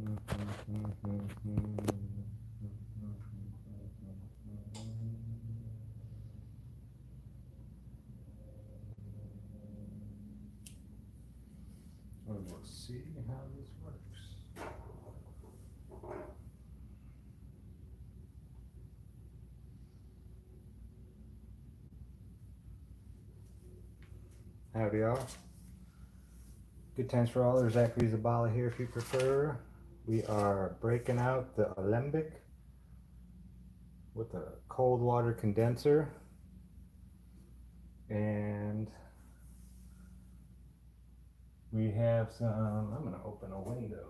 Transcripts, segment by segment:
And we'll see how this works. Howdy, y'all. Good times for all. There's Zachary Zabala here if you prefer. We are breaking out the Alembic with a cold water condenser. And we have some, I'm going to open a window.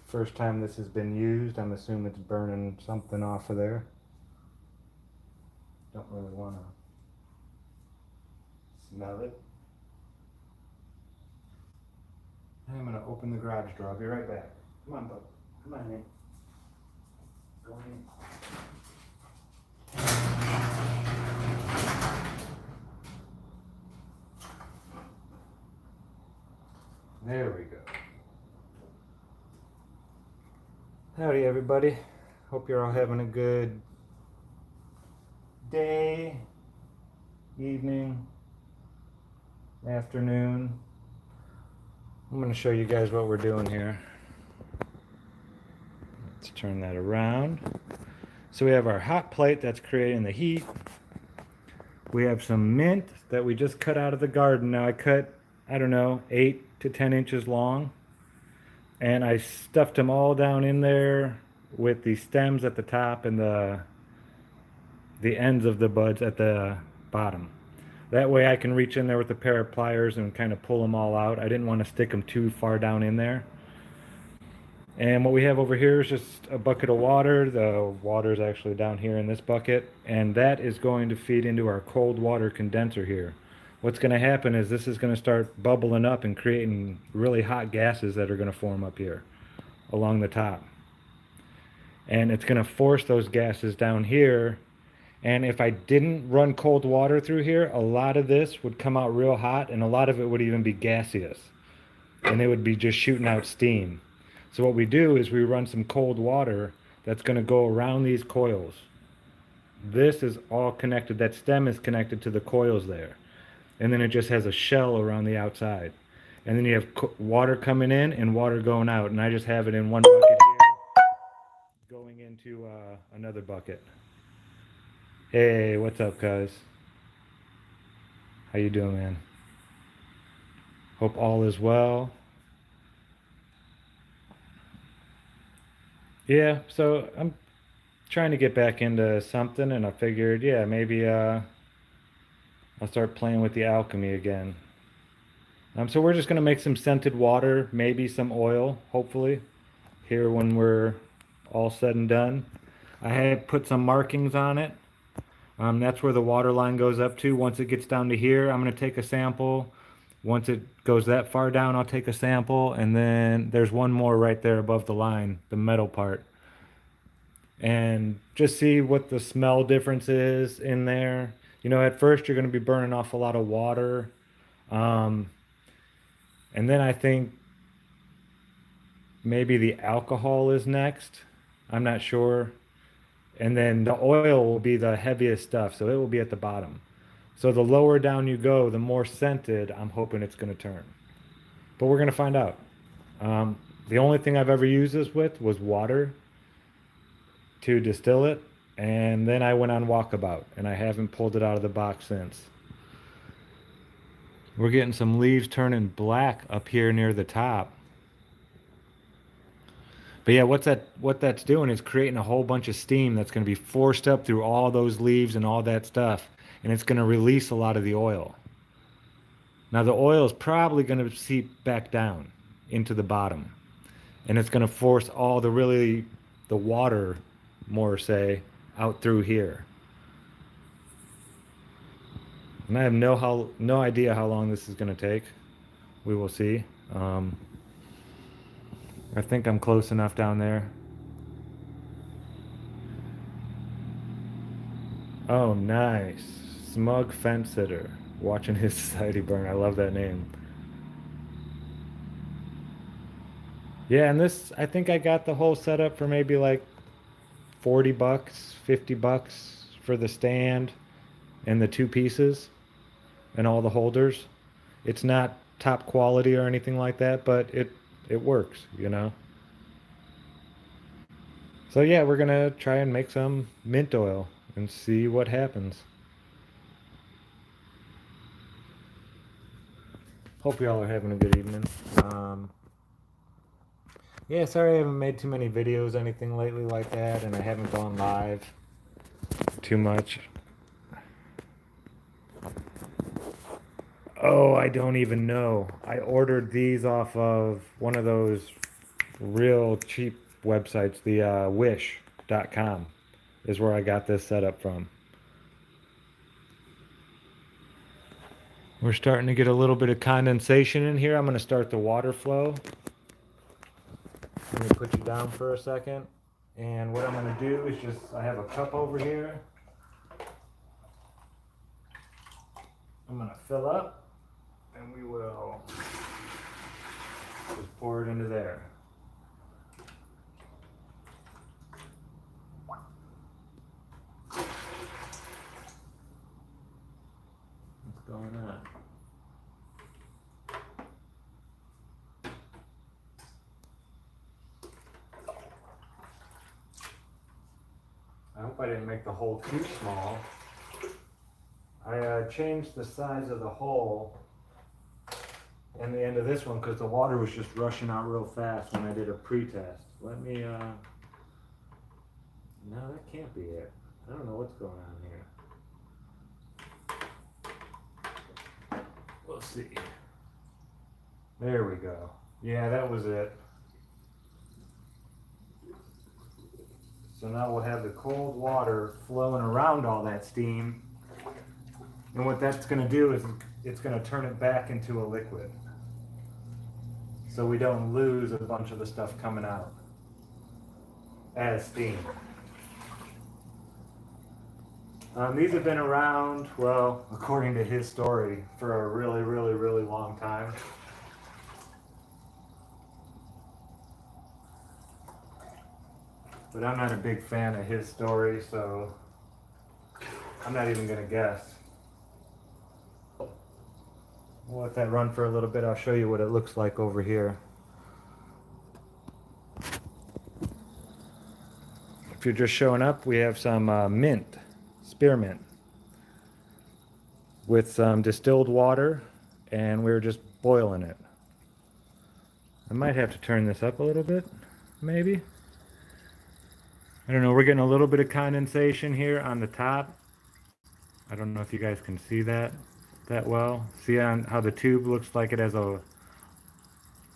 First time this has been used, I'm assuming it's burning something off of there. Don't really want to smell it. I'm going to open the garage door. I'll be right back. Come on, bud. Come on in. Go in. There we go. Howdy, everybody. Hope you're all having a good day, evening, afternoon. I'm going to show you guys what we're doing here. Let's turn that around. So we have our hot plate that's creating the heat. We have some mint that we just cut out of the garden. Now I cut, I don't know, 8 to 10 inches long. And I stuffed them all down in there with the stems at the top and the ends of the buds at the bottom. That way I can reach in there with a pair of pliers and kind of pull them all out. I didn't want to stick them too far down in there. And what we have over here is just a bucket of water. The water is actually down here in this bucket. And that is going to feed into our cold water condenser here. What's going to happen is this is going to start bubbling up and creating really hot gases that are going to form up here along the top. And it's going to force those gases down here. And if I didn't run cold water through here, a lot of this would come out real hot, and a lot of it would even be gaseous. And it would be just shooting out steam. So what we do is we run some cold water that's going to go around these coils. This is all connected. That stem is connected to the coils there. And then it just has a shell around the outside. And then you have water coming in and water going out. And I just have it in one bucket here, going into another bucket. Hey, what's up, guys? How you doing, man? Hope all is well. Yeah, so I'm trying to get back into something, and I figured, yeah, maybe I'll start playing with the alchemy again. So we're just gonna make some scented water, maybe some oil, hopefully, here when we're all said and done. I had put some markings on it. That's where the water line goes up to. Once it gets down to here, I'm going to take a sample. Once it goes that far down, I'll take a sample. And then there's one more right there above the line, the metal part. And just see what the smell difference is in there. You know, at first you're going to be burning off a lot of water. And then I think maybe the alcohol is next. I'm not sure. And then the oil will be the heaviest stuff, so it will be at the bottom. So the lower down you go, the more scented I'm hoping it's going to turn. But we're going to find out. The only thing I've ever used this with was water to distill it, and then I went on walkabout, and I haven't pulled it out of the box since. We're getting some leaves turning black up here near the top. But yeah, what that's doing is creating a whole bunch of steam that's going to be forced up through all those leaves and all that stuff, and it's going to release a lot of the oil. Now the oil is probably going to seep back down into the bottom, and it's going to force all the water, more say, out through here. And I have no idea how long this is going to take. We will see. I think I'm close enough down there. Oh, nice. Smug fence sitter. Watching his society burn. I love that name. Yeah, and this, I think I got the whole setup for maybe like 40 bucks, 50 bucks for the stand and the two pieces and all the holders. It's not top quality or anything like that, but it works, you know. So yeah, we're gonna try and make some mint oil and see what happens. Hope y'all are having a good evening. Um, yeah, sorry I haven't made too many videos, anything lately like that, and I haven't gone live too much. Oh, I don't even know. I ordered these off of one of those real cheap websites, the wish.com is where I got this set up from. We're starting to get a little bit of condensation in here. I'm going to start the water flow. Let me put you down for a second. And what I'm going to do is just, I have a cup over here. I'm going to fill up and we will just pour it into there. What's going on? I hope I didn't make the hole too small. I changed the size of the hole in the end of this one because the water was just rushing out real fast when I did a pre-test. Let me, no, that can't be it. I don't know what's going on here. We'll see. There we go. Yeah, that was it. So now we'll have the cold water flowing around all that steam. And what that's going to do is it's going to turn it back into a liquid. So we don't lose a bunch of the stuff coming out as steam. These have been around, well, according to his story, for a really, really, really long time. But I'm not a big fan of his story, so I'm not even going to guess. We'll let that run for a little bit. I'll show you what it looks like over here. If you're just showing up, we have some mint, spearmint, with some distilled water, and we're just boiling it. I might have to turn this up a little bit, maybe. I don't know, we're getting a little bit of condensation here on the top. I don't know if you guys can see that well. See on how the tube looks like it has a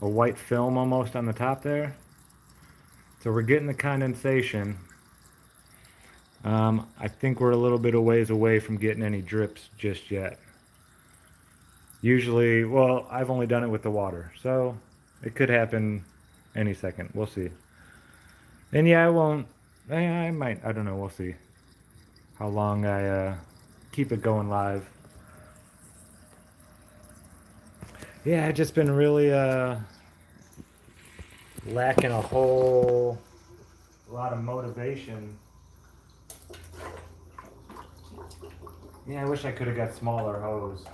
white film almost on the top there? So we're getting the condensation. I think we're a little bit of ways away from getting any drips just yet. Usually, well, I've only done it with the water, so it could happen any second. We'll see. And yeah, I might, I don't know, we'll see how long I keep it going live. Yeah, I've just been really lacking a whole lot of motivation. Yeah, I wish I could have got smaller hose.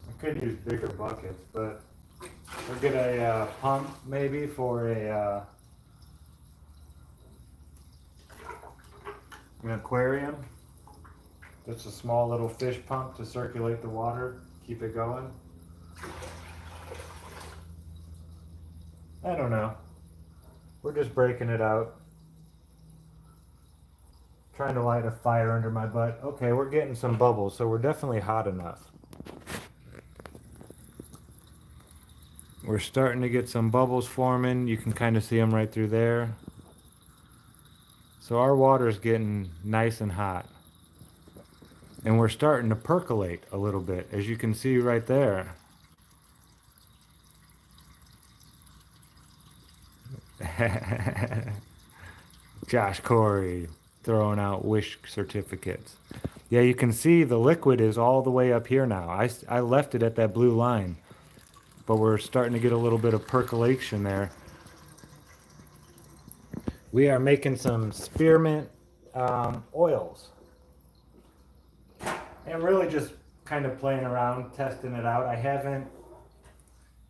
I could use bigger buckets, but or get a pump maybe for an aquarium. Just a small little fish pump to circulate the water, keep it going. I don't know. We're just breaking it out. Trying to light a fire under my butt. Okay, we're getting some bubbles, so we're definitely hot enough. We're starting to get some bubbles forming. You can kind of see them right through there. So our water is getting nice and hot. And we're starting to percolate a little bit, as you can see right there. Josh Corey throwing out wish certificates. Yeah, you can see the liquid is all the way up here now. I left it at that blue line, but we're starting to get a little bit of percolation there. We are making some spearmint oils and really just kind of playing around, testing it out. I haven't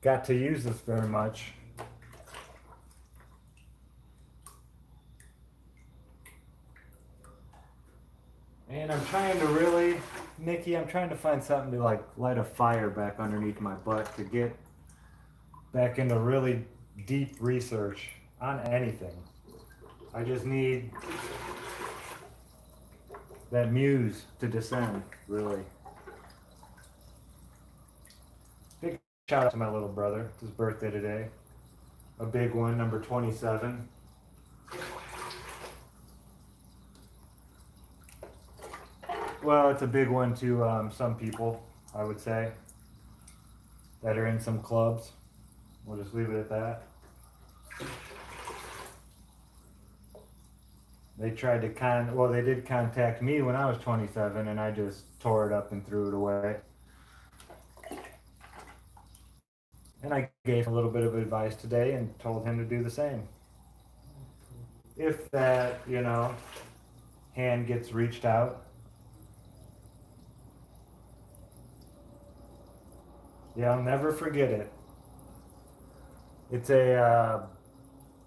got to use this very much. And I'm trying to really, Nikki, I'm trying to find something to like light a fire back underneath my butt to get back into really deep research on anything. I just need that muse to descend, really. Big shout out to my little brother. It's his birthday today. A big one, number 27. Well, it's a big one to some people, I would say, that are in some clubs. We'll just leave it at that. They tried to well, they did contact me when I was 27, and I just tore it up and threw it away. And I gave him a little bit of advice today and told him to do the same. If that, hand gets reached out. Yeah, I'll never forget it. It's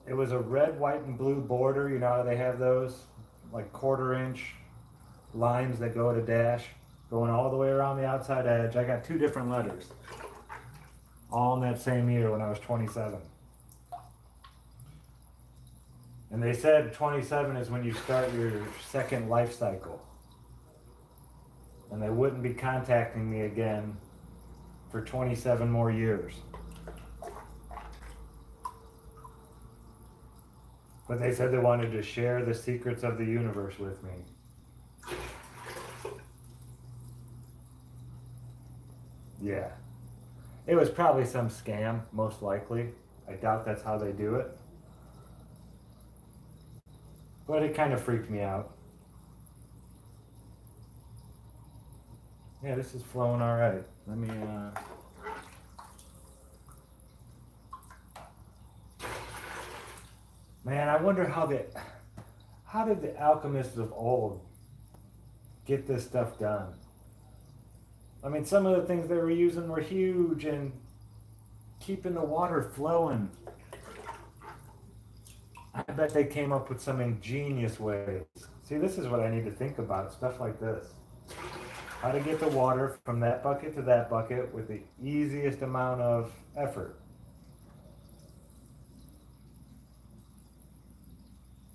it was a red, white, and blue border. You know how they have those, like 1/4 inch lines that go at a dash, going all the way around the outside edge. I got 2 different letters, all in that same year when I was 27. And they said 27 is when you start your second life cycle. And they wouldn't be contacting me again for 27 more years. But they said they wanted to share the secrets of the universe with me. Yeah. It was probably some scam, most likely. I doubt that's how they do it. But it kind of freaked me out. Yeah, this is flowing all right. Let me, Man, I wonder how did the alchemists of old get this stuff done? I mean, some of the things they were using were huge and keeping the water flowing. I bet they came up with some ingenious ways. See, this is what I need to think about, stuff like this. How to get the water from that bucket to that bucket with the easiest amount of effort.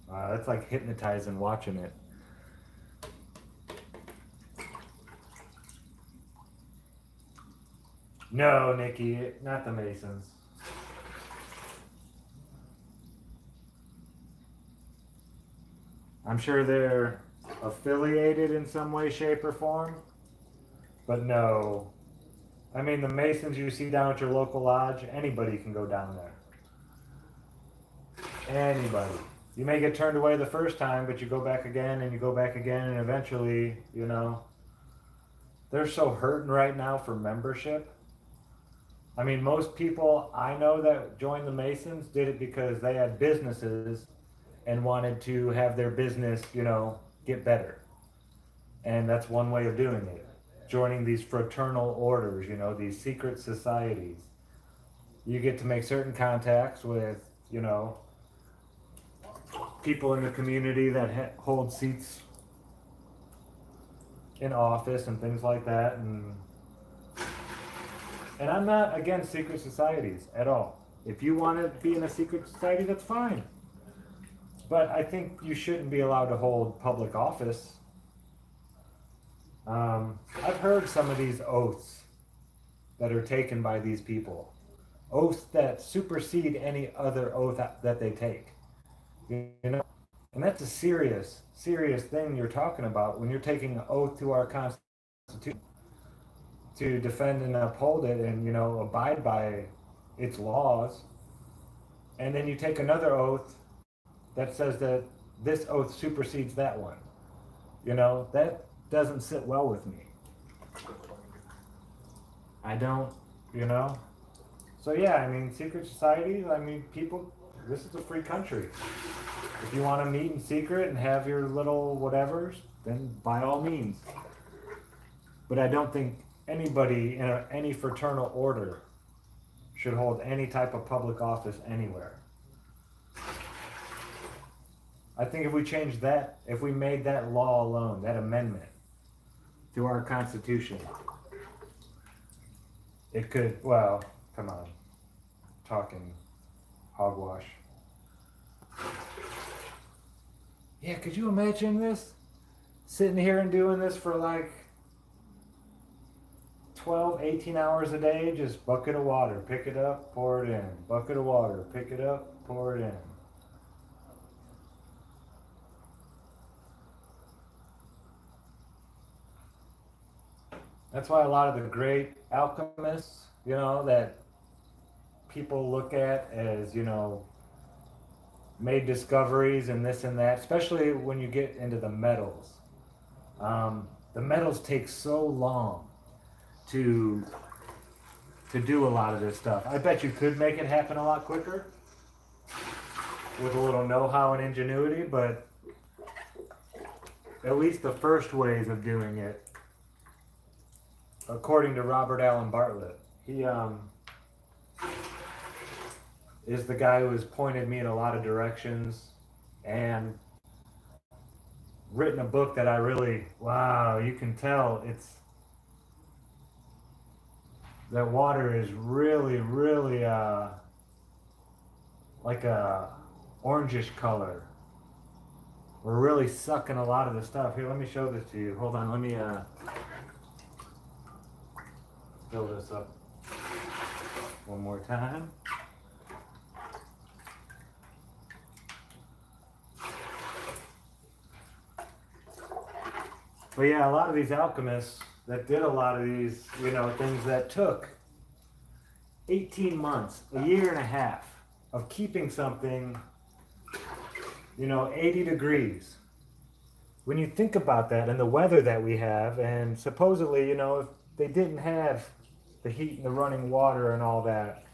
That's like hypnotizing watching it. No, Nikki, not the Masons. I'm sure they're affiliated in some way, shape, or form, but no. I mean, the Masons you see down at your local lodge, anybody can go down there. Anybody. You may get turned away the first time, but you go back again and you go back again, and eventually, they're so hurting right now for membership. I mean, most people I know that joined the Masons did it because they had businesses and wanted to have their business, get better. And that's one way of doing it. Joining these fraternal orders, these secret societies. You get to make certain contacts with, people in the community that hold seats in office and things like that. And I'm not against secret societies at all. If you want to be in a secret society, that's fine. But I think you shouldn't be allowed to hold public office. I've heard some of these oaths that are taken by these people. Oaths that supersede any other oath that they take. And that's a serious, serious thing you're talking about when you're taking an oath to our Constitution to defend and uphold it and, abide by its laws. and then you take another oath that says that this oath supersedes that one. You know, that doesn't sit well with me. I don't, you know? So yeah, I mean, secret societies, I mean, people, this is a free country. If you want to meet in secret and have your little whatevers, then by all means. But I don't think anybody in any fraternal order should hold any type of public office anywhere. I think if we changed that, if we made that law alone, that amendment to our Constitution, it could, well, come on, talking hogwash. Yeah, could you imagine this? Sitting here and doing this for like 12, 18 hours a day, just bucket of water, pick it up, pour it in. Bucket of water, pick it up, pour it in. That's why a lot of the great alchemists, you know, that people look at as, you know, made discoveries and this and that, especially when you get into the metals. The metals take so long to do a lot of this stuff. I bet you could make it happen a lot quicker with a little know-how and ingenuity, but at least the first ways of doing it, according to Robert Allen Bartlett, he is the guy who has pointed me in a lot of directions and written a book that I really, wow, you can tell it's, that water is really, really like a orangish color. We're really sucking a lot of the stuff. Here, let me show this to you. Hold on, let me fill this up one more time. But yeah, a lot of these alchemists that did a lot of these, you know, things that took 18 months, a year and a half of keeping something, you know, 80 degrees. When you think about that and the weather that we have, and supposedly, you know, if they didn't have the heat and the running water and all that,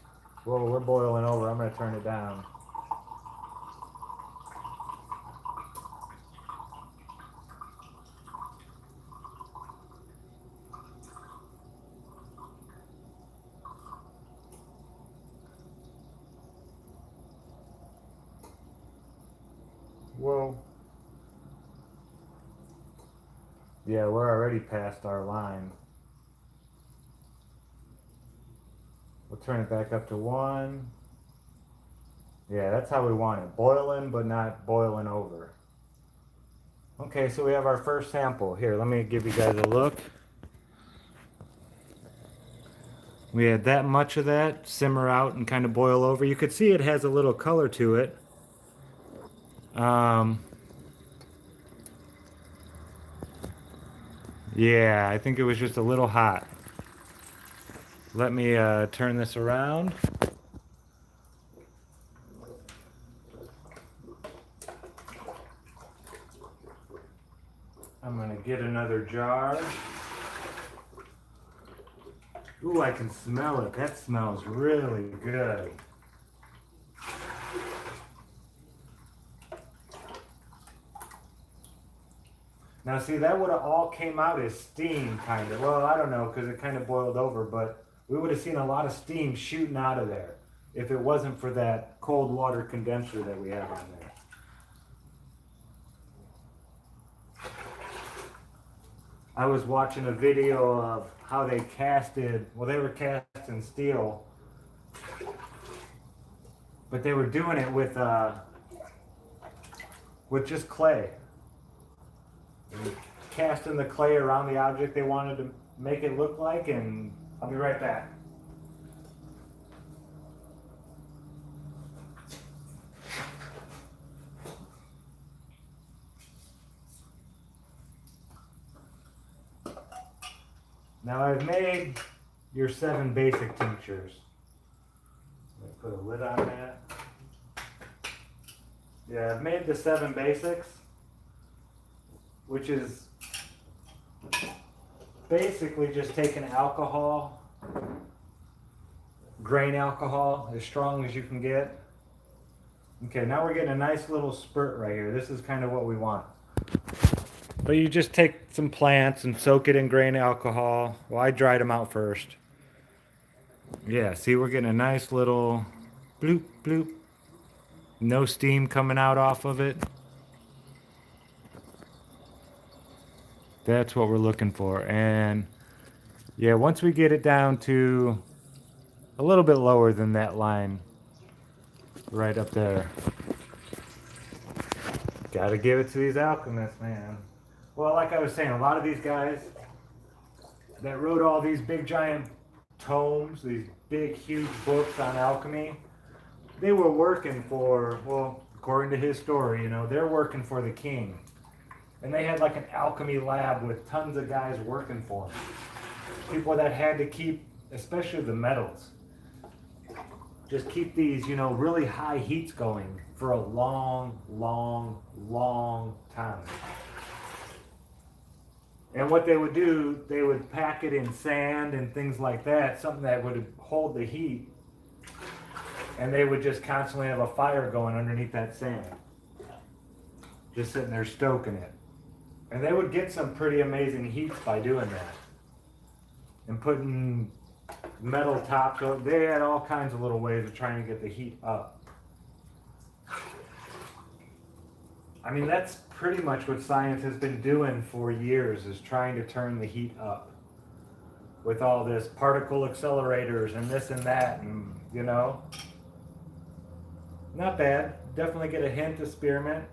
whoa, we're boiling over. I'm going to turn it down. Whoa. Yeah, we're already past our line. We'll turn it back up to 1. Yeah, that's how we want it. Boiling, but not boiling over. Okay, so we have our first sample. Here, let me give you guys a look. We had that much of that simmer out and kind of boil over. You could see it has a little color to it. Yeah, I think it was just a little hot. Let me turn this around. I'm gonna get another jar. Ooh, I can smell it. That smells really good. Now see, that would have all came out as steam, kind of. Well, I don't know, because it kind of boiled over, but we would have seen a lot of steam shooting out of there if it wasn't for that cold water condenser that we have on there. I was watching a video of how they casted, well, they were casting steel, but they were doing it with just clay. Casting the clay around the object they wanted to make it look like, and I'll be right back. Now I've made your 7 basic tinctures. I'm going to put a lid on that. Yeah, I've made the 7 basics, which is basically just taking alcohol, grain alcohol, as strong as you can get. Okay, now we're getting a nice little spurt right here. This is kind of what we want. But you just take some plants and soak it in grain alcohol. Well, I dried them out first. Yeah, see, we're getting a nice little bloop, bloop. No steam coming out off of it. That's what we're looking for. And yeah, once we get it down to a little bit lower than that line right up there, gotta give it to these alchemists, man. Well, like I was saying, a lot of these guys that wrote all these big giant tomes, these big huge books on alchemy, they were working for, well, according to his story, you know, they're working for the king. And they had like an alchemy lab with tons of guys working for them. People that had to keep, especially the metals, just keep these, you know, really high heats going for a long, long, long time. And what they would do, they would pack it in sand and things like that, something that would hold the heat. And they would just constantly have a fire going underneath that sand. Just sitting there stoking it. And they would get some pretty amazing heats by doing that. And putting metal tops, they had all kinds of little ways of trying to get the heat up. I mean, that's pretty much what science has been doing for years, is trying to turn the heat up. With all this particle accelerators and this and that, and you know. Not bad. Definitely get a hint of spearmint.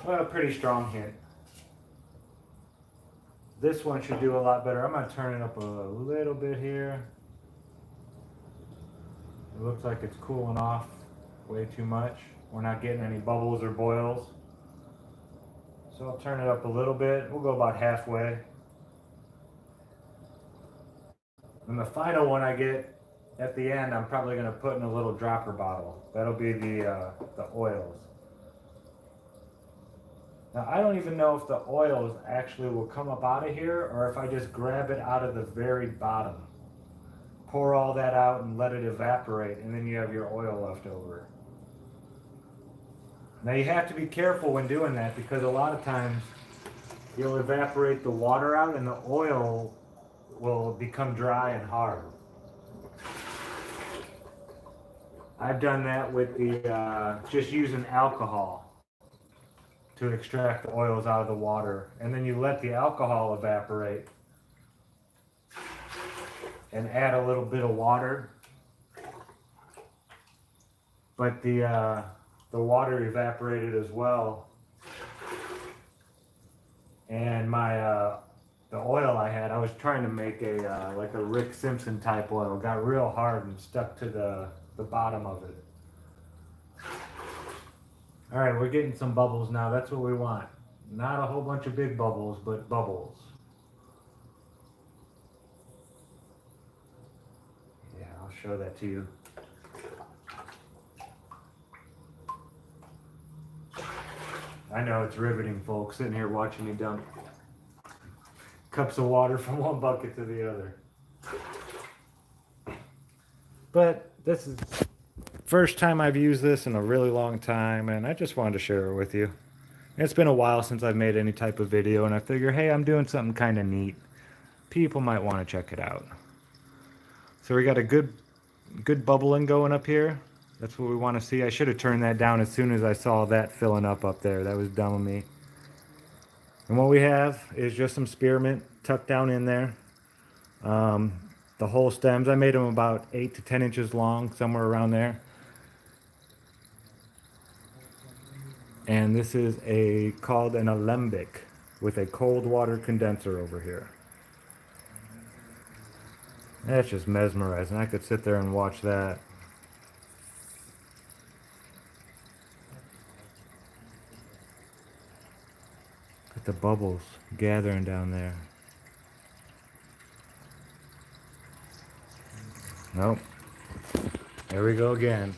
Well, a pretty strong hint. This one should do a lot better. I'm going to turn it up a little bit here. It looks like it's cooling off way too much. We're not getting any bubbles or boils. So I'll turn it up a little bit. We'll go about halfway. And the final one I get at the end, I'm probably going to put in a little dropper bottle. That'll be the oils. Now, I don't even know if the oils actually will come up out of here or if I just grab it out of the very bottom. Pour all that out and let it evaporate, and then you have your oil left over. Now, you have to be careful when doing that, because a lot of times you'll evaporate the water out and the oil will become dry and hard. I've done that with the just using alcohol to extract the oils out of the water, and then you let the alcohol evaporate and add a little bit of water, but the water evaporated as well, and my the oil I had, I was trying to make a like a Rick Simpson type oil. It got real hard and stuck to the bottom of it. All right, we're getting some bubbles now. That's what we want. Not a whole bunch of big bubbles, but bubbles. Yeah, I'll show that to you. I know it's riveting, folks, sitting here watching me dump cups of water from one bucket to the other. But this is first time I've used this in a really long time, and I just wanted to share it with you. It's been a while since I've made any type of video, and I figure, hey, I'm doing something kind of neat. People might want to check it out. So we got a good bubbling going up here. That's what we want to see. I should have turned that down as soon as I saw that filling up there. That was dumb of me. And what we have is just some spearmint tucked down in there. The whole stems, I made them about 8 to 10 inches long, somewhere around there. And this is called an alembic with a cold water condenser over here. That's just mesmerizing. I could sit there and watch that. Look at the bubbles gathering down there. Nope. There we go again.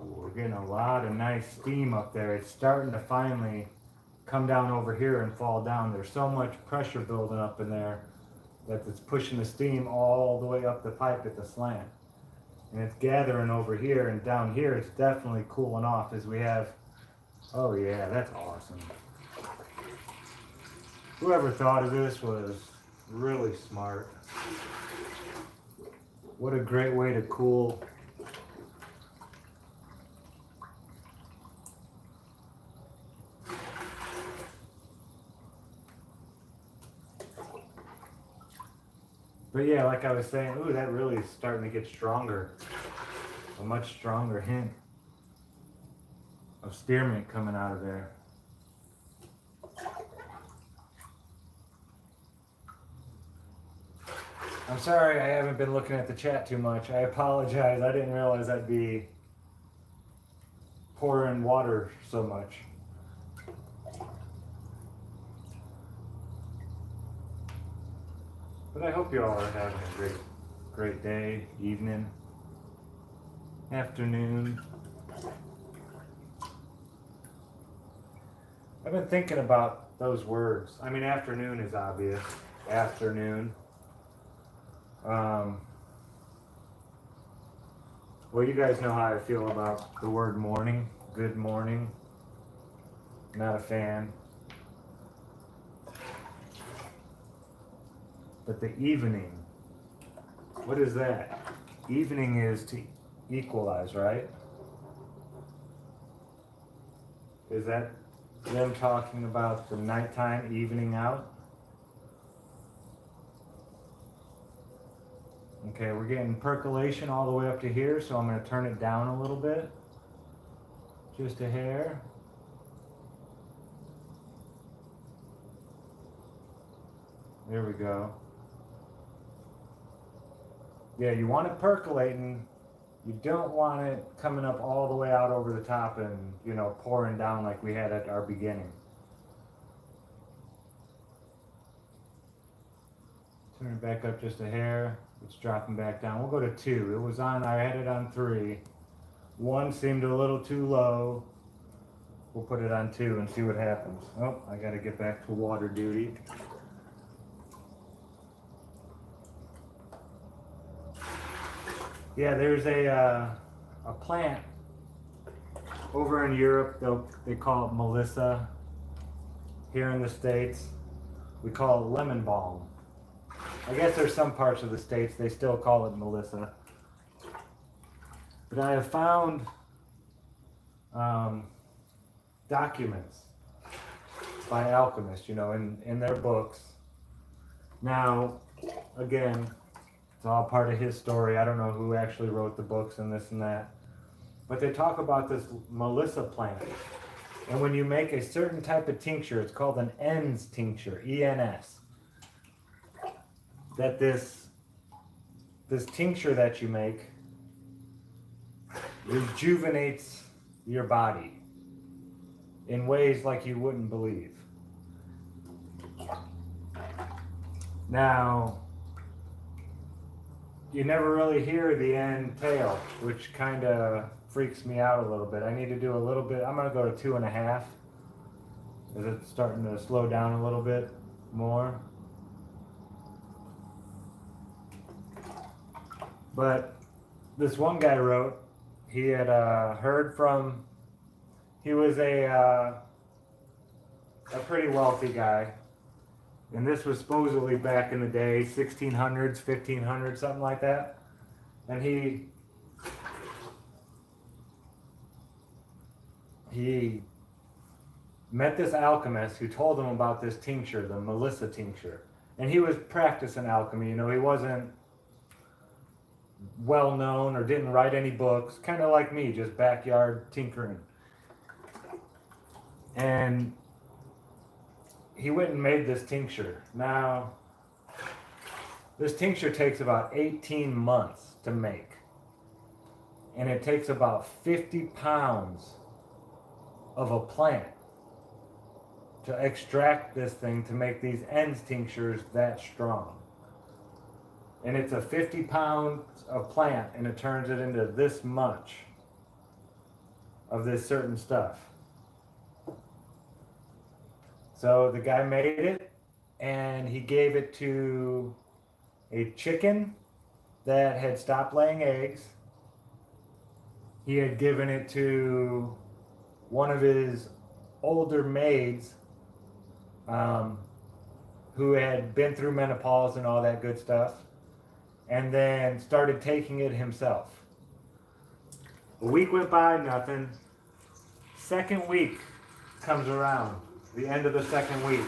We're getting a lot of nice steam up there. It's starting to finally come down over here and fall down. There's so much pressure building up in there that it's pushing the steam all the way up the pipe at the slant. And it's gathering over here, and down here it's definitely cooling off as we have. Oh yeah, that's awesome. Whoever thought of this was really smart. What a great way to cool. But yeah, like I was saying, ooh, that really is starting to get stronger. A much stronger hint of spearmint coming out of there. I'm sorry I haven't been looking at the chat too much. I apologize. I didn't realize I'd be pouring water so much. But I hope you all are having a great day, evening, afternoon. I've been thinking about those words. I mean, afternoon is obvious. Afternoon. Well, you guys know how I feel about the word morning. Good morning. Not a fan. But the evening, what is that? Evening is to equalize, right? Is that them talking about the nighttime evening out? Okay, we're getting percolation all the way up to here, so I'm going to turn it down a little bit. Just a hair. There we go. Yeah, you want it percolating. You don't want it coming up all the way out over the top and, you know, pouring down like we had at our beginning. Turn it back up just a hair. It's dropping back down. We'll go to 2. It was on, I had it on 3. 1 seemed a little too low. We'll put it on 2 and see what happens. Oh, I got to get back to water duty. Yeah, there's a plant over in Europe. They call it Melissa. Here in the States, we call it lemon balm. I guess there's some parts of the States they still call it Melissa. But I have found documents by alchemists, you know, in their books. Now, again, it's all part of his story. I don't know who actually wrote the books and this and that. But they talk about this Melissa plant. And when you make a certain type of tincture, it's called an ENS tincture, E-N-S. That this tincture that you make rejuvenates your body in ways like you wouldn't believe. Now, you never really hear the end tail, which kind of freaks me out a little bit. I need to do a little bit. I'm going to go to 2.5. Is it starting to slow down a little bit more? But this one guy wrote, he had heard from, he was a pretty wealthy guy. And this was supposedly back in the day, 1600s, 1500s, something like that. And he met this alchemist who told him about this tincture, the Melissa tincture. And he was practicing alchemy, you know, he wasn't well known or didn't write any books, kind of like me, just backyard tinkering. And he went and made this tincture. Now, this tincture takes about 18 months to make. And it takes about 50 pounds of a plant to extract this thing to make these ends tinctures that strong. And it's a 50 pounds of plant, and it turns it into this much of this certain stuff. So the guy made it, and he gave it to a chicken that had stopped laying eggs. He had given it to one of his older maids who had been through menopause and all that good stuff, and then started taking it himself. A week went by, nothing. Second week comes around, the end of the second week,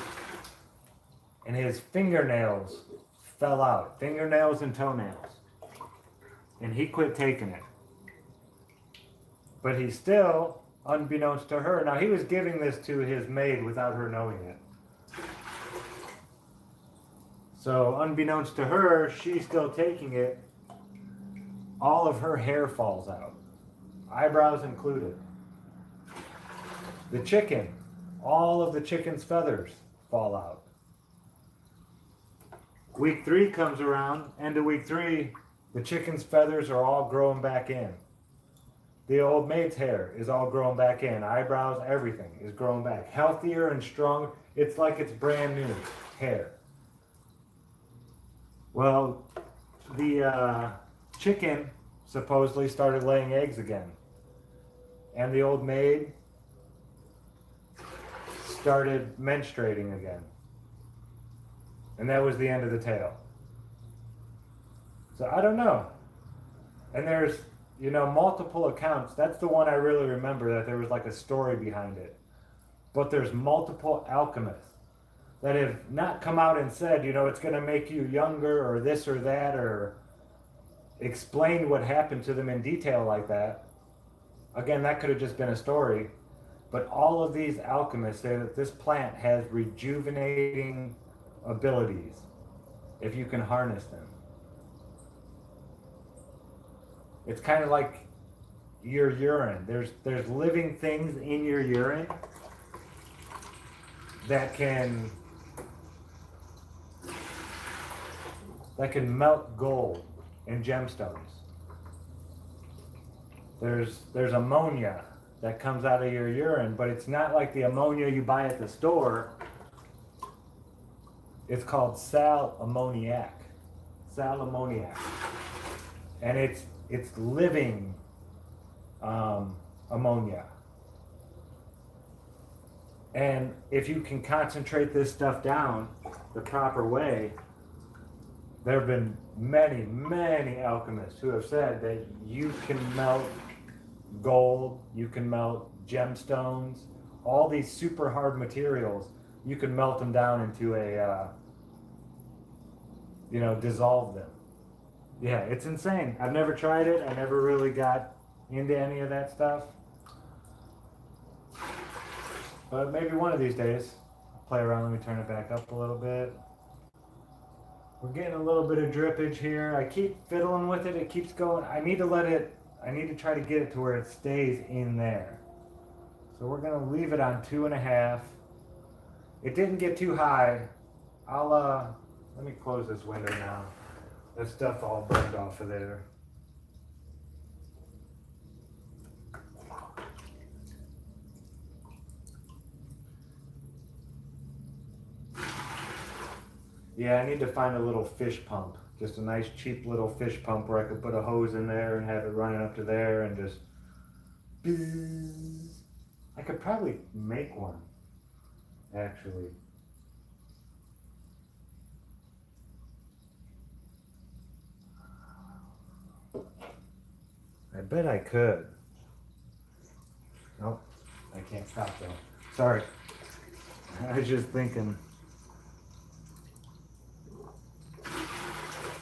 and his fingernails fell out, fingernails and toenails, and he quit taking it. But he still, unbeknownst to her, now he was giving this to his maid without her knowing it. So unbeknownst to her, she's still taking it. All of her hair falls out, eyebrows included. The chicken, all of the chicken's feathers fall out. Week 3 comes around, end of week 3, the chicken's feathers are all growing back in. The old maid's hair is all growing back in. Eyebrows, everything is growing back. Healthier and stronger. It's like it's brand new hair. Well, the chicken supposedly started laying eggs again. And the old maid started menstruating again. And that was the end of the tale. So I don't know. And there's, multiple accounts. That's the one I really remember, that there was like a story behind it. But there's multiple alchemists that have not come out and said, it's going to make you younger or this or that, or explained what happened to them in detail like that. Again, that could have just been a story. But all of these alchemists say that this plant has rejuvenating abilities if you can harness them. It's kind of like your urine. There's living things in your urine that can melt gold and gemstones. There's ammonia that comes out of your urine, but it's not like the ammonia you buy at the store. It's called sal ammoniac. And it's living ammonia. And if you can concentrate this stuff down the proper way, there have been many, many alchemists who have said that you can melt gold, you can melt gemstones, all these super hard materials, you can melt them down into dissolve them. Yeah, it's insane. I've never tried it. I never really got into any of that stuff. But maybe one of these days, I'll play around. Let me turn it back up a little bit. We're getting a little bit of drippage here. I keep fiddling with it. It keeps going. I need to try to get it to where it stays in there. So we're going to leave it on 2.5. It didn't get too high. Let me close this window now. That stuff all burned off of there. Yeah, I need to find a little fish pump. Just a nice cheap little fish pump where I could put a hose in there and have it running up to there and just... Bzzz. I could probably make one, actually. I bet I could. Nope, I can't stop though. Sorry. I was just thinking.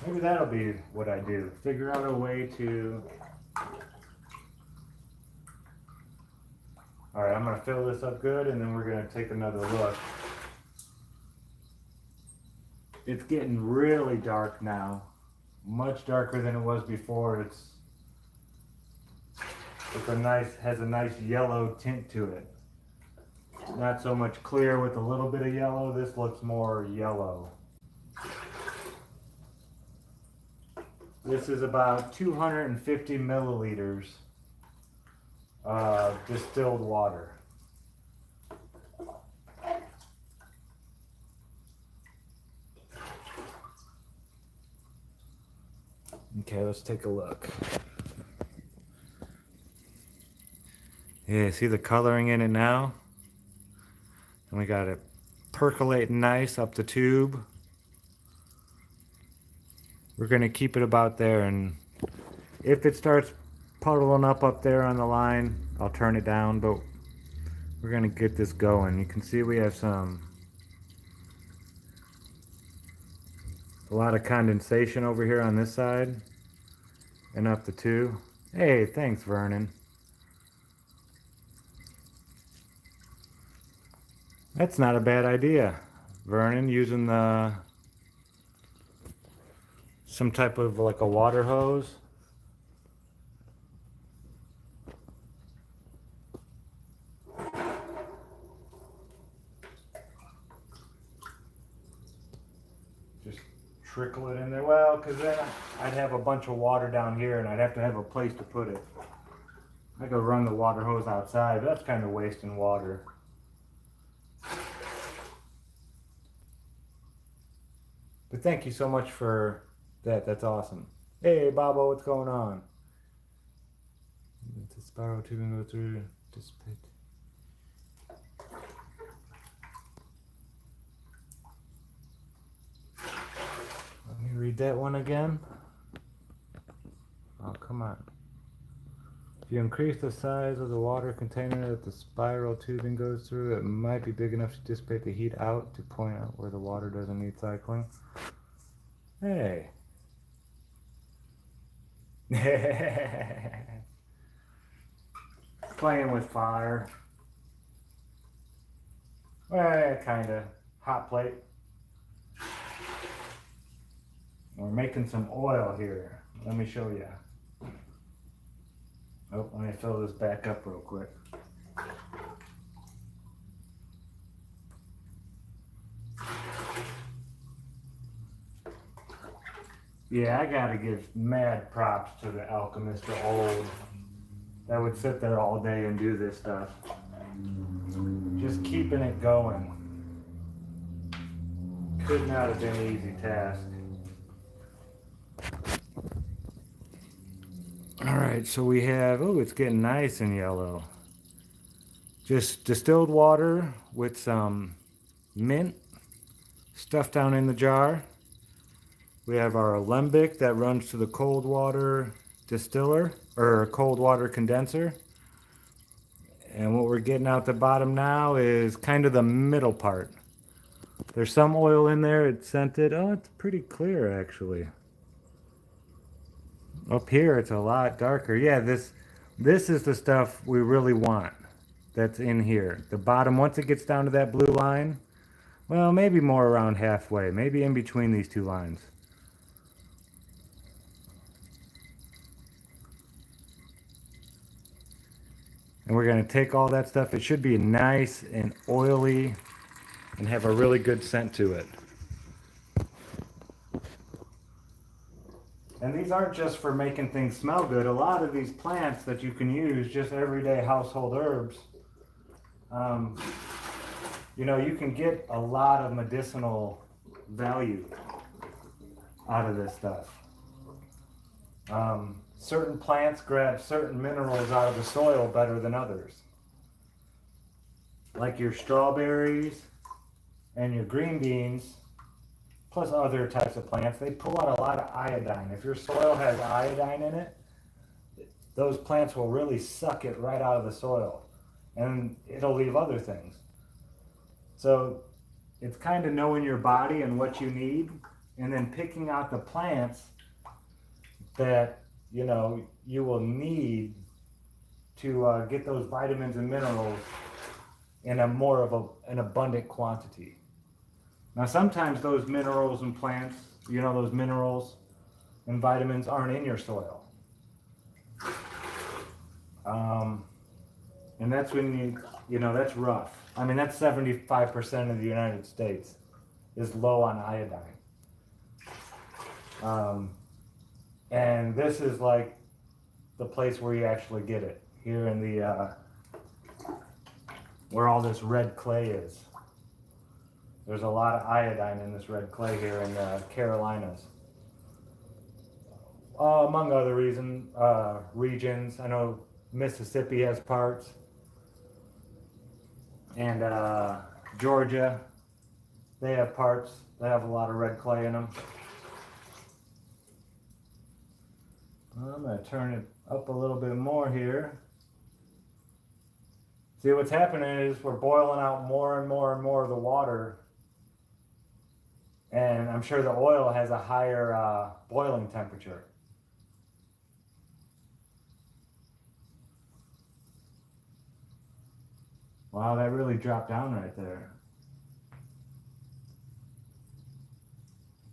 Maybe that'll be what I do. Figure out a way to... Alright, I'm going to fill this up good and then we're going to take another look. It's getting really dark now. Much darker than it was before. Has a nice yellow tint to it. Not so much clear with a little bit of yellow. This looks more yellow. This is about 250 milliliters of distilled water. Okay, let's take a look. Yeah, see the coloring in it now? And we got it percolating nice up the tube. We're gonna keep it about there, and if it starts puddling up there on the line, I'll turn it down, but we're gonna get this going. You can see we have a lot of condensation over here on this side and up the tube. Hey, thanks, Vernon. That's not a bad idea, Vernon, using some type of like a water hose. Just trickle it in there. Well, because then I'd have a bunch of water down here and I'd have to have a place to put it. I could run the water hose outside, but that's kind of wasting water. But thank you so much for that. That's awesome. Hey, Bobo, what's going on? The spiral tubing go through, dissipate. Let me read that one again. Oh, come on. If you increase the size of the water container that the spiral tubing goes through, it might be big enough to dissipate the heat out to point out where the water doesn't need cycling. Hey. Playing with fire. Well, kinda. Hot plate. We're making some oil here. Let me show you. Oh, let me fill this back up real quick. Yeah, I gotta give mad props to the Alchemist of old. That would sit there all day and do this stuff. Just keeping it going. Could not have been an easy task. Alright, so we have, oh, it's getting nice and yellow. Just distilled water with some mint stuffed down in the jar. We have our alembic that runs to the cold water distiller, or cold water condenser. And what we're getting out the bottom now is kind of the middle part. There's some oil in there, it's scented. Oh, it's pretty clear actually. Up here it's a lot darker. Yeah, this is the stuff we really want that's in here. The bottom, once it gets down to that blue line, well, maybe more around halfway, maybe in between these two lines. And we're going to take all that stuff. It should be nice and oily and have a really good scent to it. And these aren't just for making things smell good. A lot of these plants that you can use, just everyday household herbs, you know, you can get a lot of medicinal value out of this stuff. Certain plants grab certain minerals out of the soil better than others. Like your strawberries and your green beans, plus other types of plants, they pull out a lot of iodine. If your soil has iodine in it, those plants will really suck it right out of the soil, and it'll leave other things. So it's kind of knowing your body and what you need, and then picking out the plants that, you know, you will need to get those vitamins and minerals in an abundant quantity. Now, sometimes those minerals and plants, you know, those minerals and vitamins aren't in your soil. Um, and that's when that's rough. I mean, that's 75% of the United States is low on iodine. And this is like the place where you actually get it, here in the, where all this red clay is. There's a lot of iodine in this red clay here in the Carolinas. Among other regions. I know Mississippi has parts. And Georgia, they have parts. They have a lot of red clay in them. I'm going to turn it up a little bit more here. See, what's happening is we're boiling out more and more and more of the water. And I'm sure the oil has a higher boiling temperature. Wow, that really dropped down right there.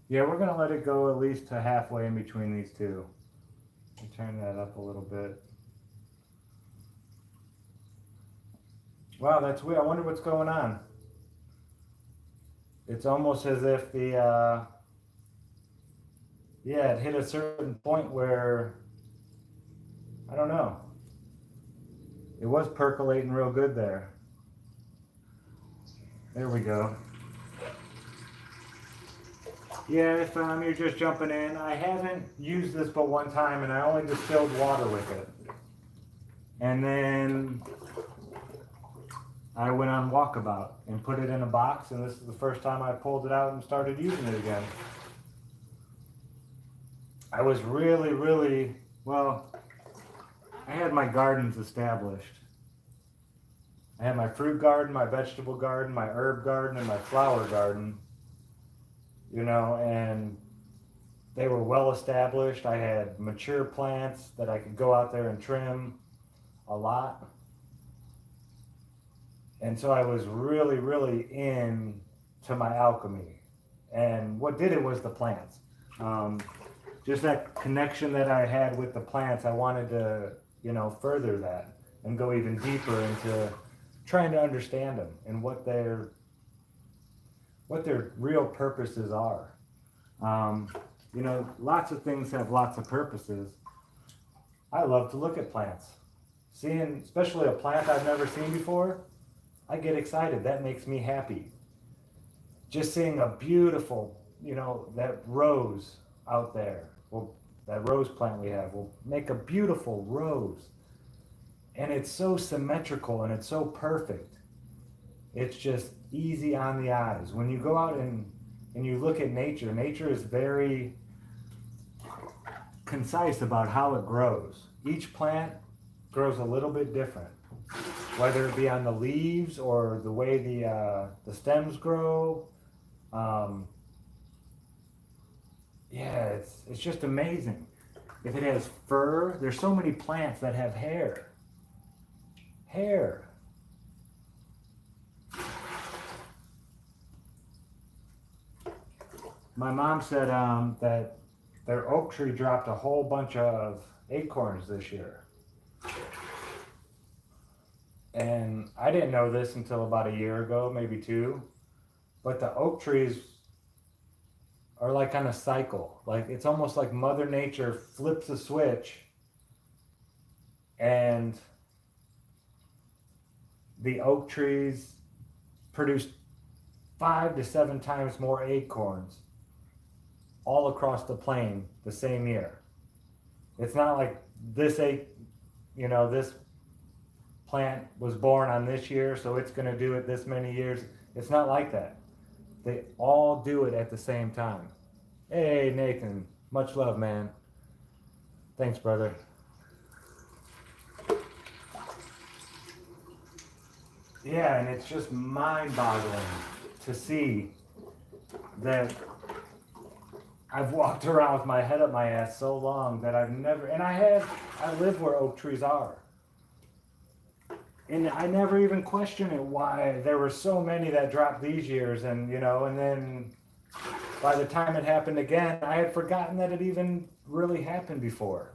Yeah, we're going to let it go at least to halfway in between these two. Turn that up a little bit. Wow, that's weird. I wonder what's going on. It's almost as if it hit a certain point where, I don't know. It was percolating real good there. There we go. Yeah, if you're just jumping in, I haven't used this but one time, and I only distilled water with it. And then I went on Walkabout and put it in a box, and this is the first time I pulled it out and started using it again. I was really, well, I had my gardens established. I had my fruit garden, my vegetable garden, my herb garden, and my flower garden. And they were well established. I had mature plants that I could go out there and trim a lot. And so I was really into my alchemy. And what did it was the plants. Just that connection that I had with the plants, I wanted to, further that and go even deeper into trying to understand them and what their real purposes are. Lots of things have lots of purposes. I love to look at plants. Seeing, especially a plant I've never seen before, I get excited. That makes me happy. Just seeing a beautiful, that rose out there. Well, that rose plant we have will make a beautiful rose. And it's so symmetrical and it's so perfect. It's just easy on the eyes. When you go out and you look at nature, nature is very concise about how it grows. Each plant grows a little bit different, whether it be on the leaves or the way the stems grow. It's just amazing. If it has fur, there's so many plants that have hair. Hair. My mom said that their oak tree dropped a whole bunch of acorns this year. And I didn't know this until about a year ago, maybe two. But the oak trees are like on a cycle. Like it's almost like Mother Nature flips a switch and the oak trees produce 5 to 7 times more acorns all across the plain the same year. It's not like this plant was born on this year, so it's going to do it this many years. It's not like that. They all do it at the same time. Hey, Nathan, much love, man. Thanks, brother. Yeah, and it's just mind-boggling to see that I've walked around with my head up my ass so long that I've never, and I live where oak trees are. And I never even questioned it why there were so many that dropped these years, and then by the time it happened again, I had forgotten that it even really happened before.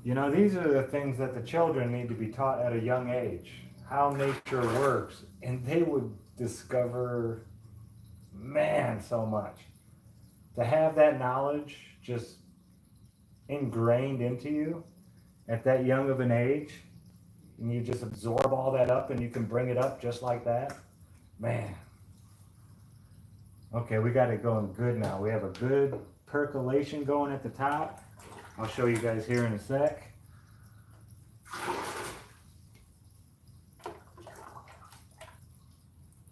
You know, these are the things that the children need to be taught at a young age, how nature works, and they would discover, man, so much. To have that knowledge just ingrained into you at that young of an age, and you just absorb all that up and you can bring it up just like that, man. Okay, we got it going good now. We have a good percolation going at the top. I'll show you guys here in a sec.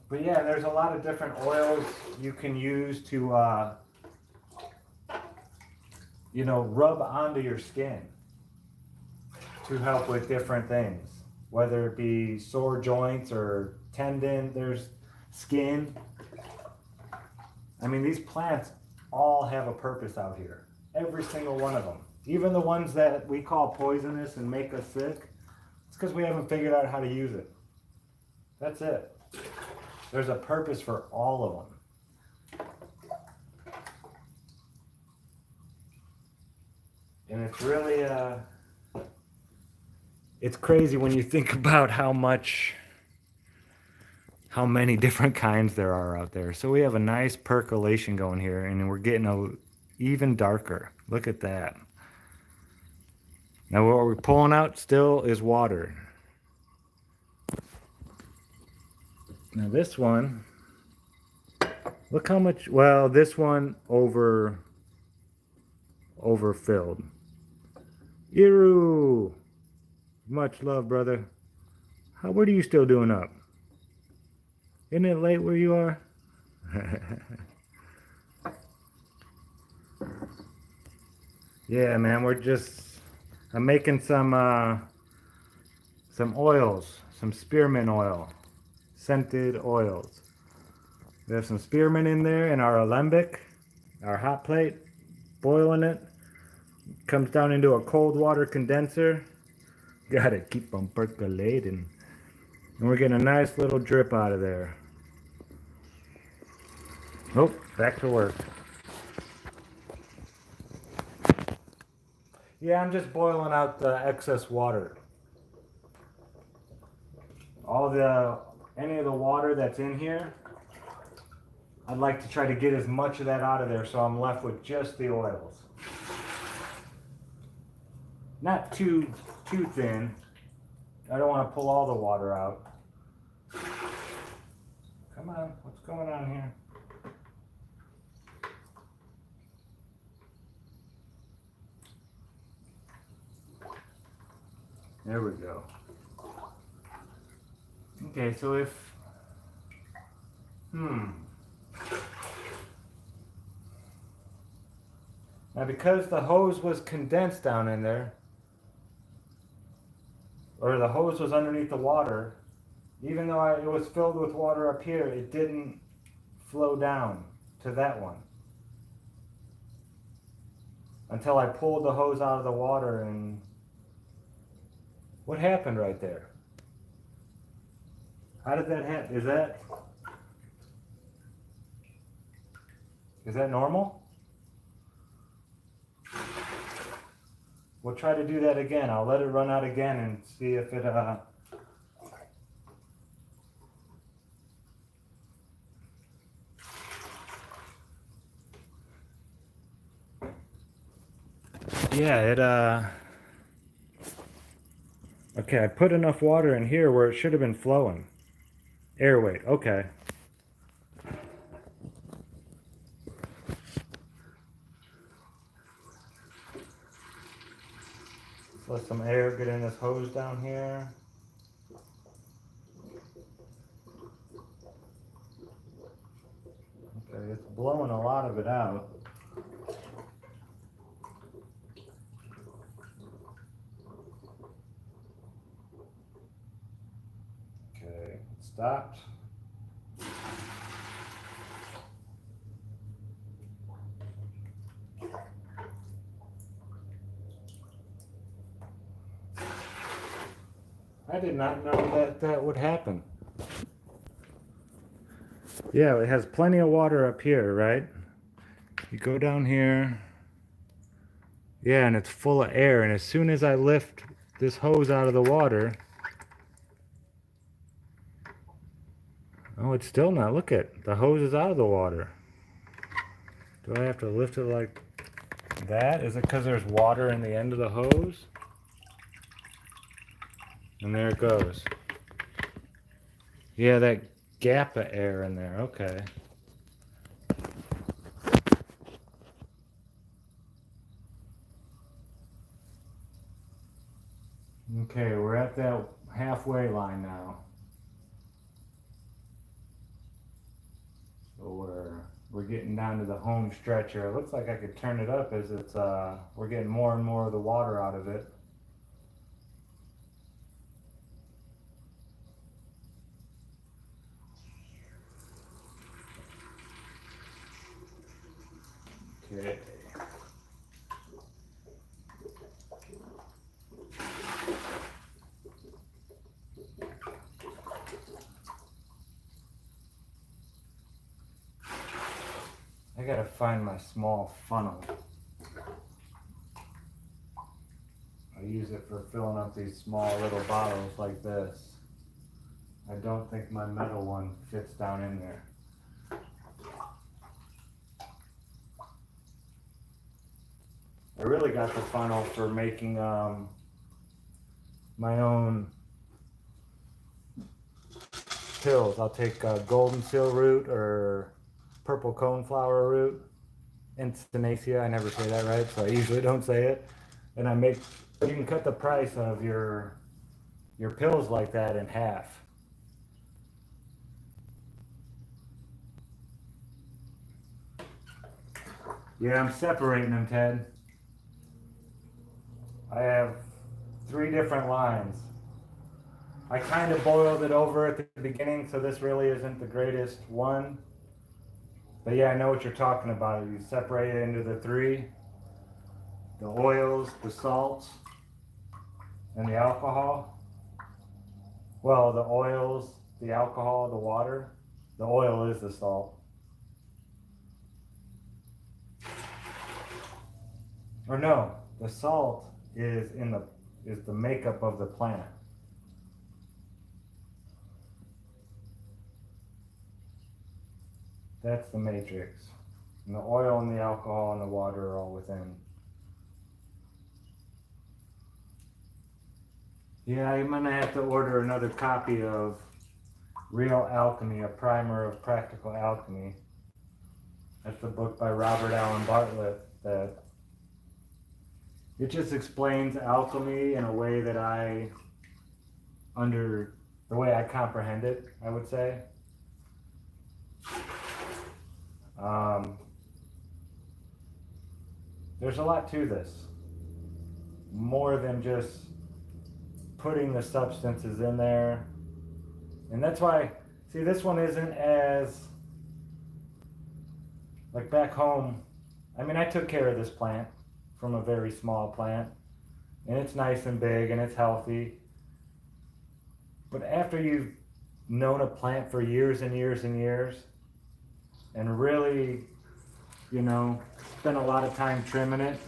But yeah, there's a lot of different oils you can use to, you know, rub onto your skin to help with different things, whether it be sore joints or tendon, there's skin. I mean, these plants all have a purpose out here, every single one of them. Even the ones that we call poisonous and make us sick, it's because we haven't figured out how to use it. That's it. There's a purpose for all of them. And it's really, it's crazy when you think about how many different kinds there are out there. So we have a nice percolation going here, and we're getting even darker. Look at that. Now what we're pulling out still is water. Now this one, look how much, well, this one overfilled. Iru! Much love, brother. What are you still doing up? Isn't it late where you are? Yeah, man, I'm making some oils, some spearmint oil, scented oils. We have some spearmint in there in our alembic, our hot plate, boiling it. Comes down into a cold water condenser. Gotta keep on percolating. And we're getting a nice little drip out of there. Oh, back to work. Yeah, I'm just boiling out the excess water. Any of the water that's in here, I'd like to try to get as much of that out of there so I'm left with just the oils. Not too thin. I don't want to pull all the water out. Come on, what's going on here? There we go. Okay, so now because the hose was condensed down in there, or the hose was underneath the water, even though it was filled with water up here, it didn't flow down to that one. Until I pulled the hose out of the water, and what happened right there? How did that happen? Is that normal? We'll try to do that again. I'll let it run out again and see if it yeah, okay, I put enough water in here where it should have been flowing. Air weight, okay. Let some air get in this hose down here. Okay, it's blowing a lot of it out. Okay, it stopped. I did not know that would happen. Yeah, it has plenty of water up here, right? You go down here. Yeah, and it's full of air, and as soon as I lift this hose out of the water, oh, it's still not. Look at the hose is out of the water. Do I have to lift it like that? Is it because there's water in the end of the hose? And there it goes. Yeah, that gap of air in there. Okay. Okay, we're at that halfway line now. So we're getting down to the home stretch here. It looks like I could turn it up as it's we're getting more and more of the water out of it. Okay. I gotta find my small funnel. I use it for filling up these small little bottles like this. I don't think my metal one fits down in there. I really got the funnel for making my own pills. I'll take golden seal root or purple coneflower root, Instanacea. I never say that right, so I usually don't say it. And I make, you can cut the price of your pills like that in half. Yeah, I'm separating them, Ted. I have 3 different lines. I kind of boiled it over at the beginning, so this really isn't the greatest one. But yeah, I know what you're talking about. You separate it into the 3, the oils, the salts, and the alcohol. Well, the oils, the alcohol, the water. The oil is the salt. Or no, the salt is the makeup of the plant. That's the matrix. And the oil and the alcohol and the water are all within. Yeah, I'm gonna have to order another copy of Real Alchemy, a primer of practical alchemy. That's the book by Robert Allen Bartlett that it just explains alchemy in a way that the way I comprehend it, I would say. There's a lot to this. More than just putting the substances in there. And that's why, see, this one isn't as, like back home, I mean, I took care of this plant from a very small plant. And it's nice and big and it's healthy. But after you've known a plant for years and years and years, and really, spent a lot of time trimming it.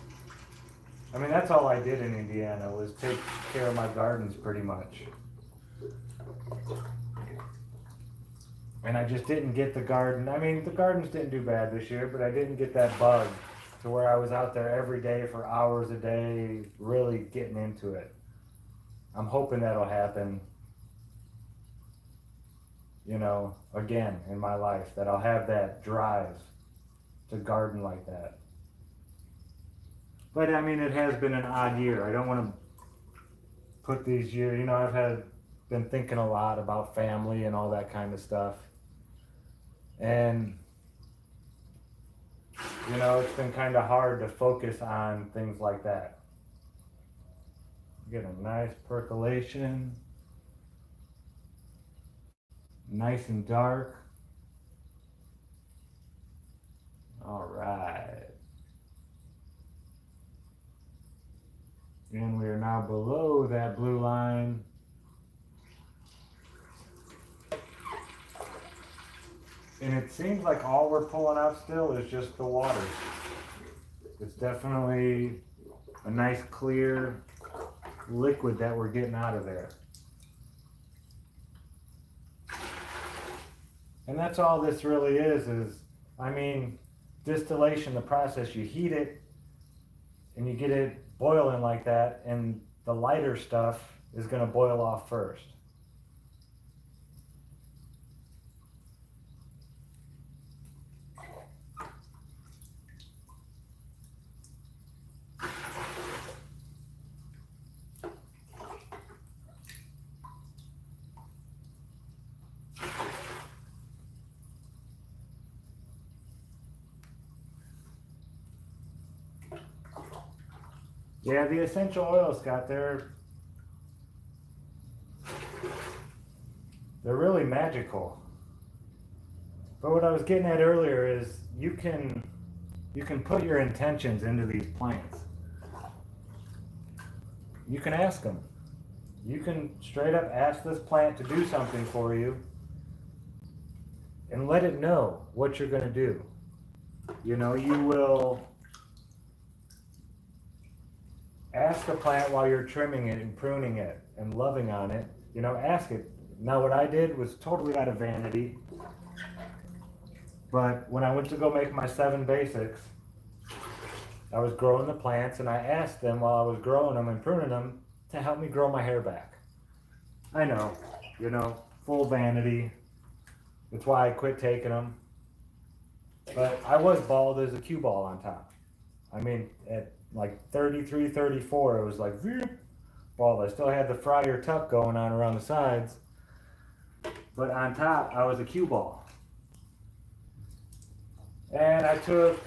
I mean, that's all I did in Indiana was take care of my gardens pretty much. And I just didn't get the garden. I mean, the gardens didn't do bad this year, but I didn't get that bug to where I was out there every day for hours a day, really getting into it. I'm hoping that'll happen, again in my life, that I'll have that drive to garden like that. But I mean, it has been an odd year. I don't want to put these years, been thinking a lot about family and all that kind of stuff. And, it's been kind of hard to focus on things like that. Get a nice percolation. Nice and dark. All right. And we are now below that blue line. And it seems like all we're pulling out still is just the water. It's definitely a nice clear liquid that we're getting out of there. And that's all this really is, I mean, distillation, the process, you heat it and you get it boiling like that, and the lighter stuff is going to boil off first. Yeah, the essential oils, Scott, they're really magical. But what I was getting at earlier is you can put your intentions into these plants. You can ask them. You can straight up ask this plant to do something for you and let it know what you're going to do. You know, you will ask the plant while you're trimming it and pruning it and loving on it. You know, ask it. Now, what I did was totally out of vanity. But when I went to go make my 7 basics, I was growing the plants and I asked them while I was growing them and pruning them to help me grow my hair back. I know, you know, full vanity. That's why I quit taking them. But I was bald as a cue ball on top. I mean, at like 33, 34, it was like bald. I still had the fryer tuck going on around the sides. But on top, I was a cue ball. And I took,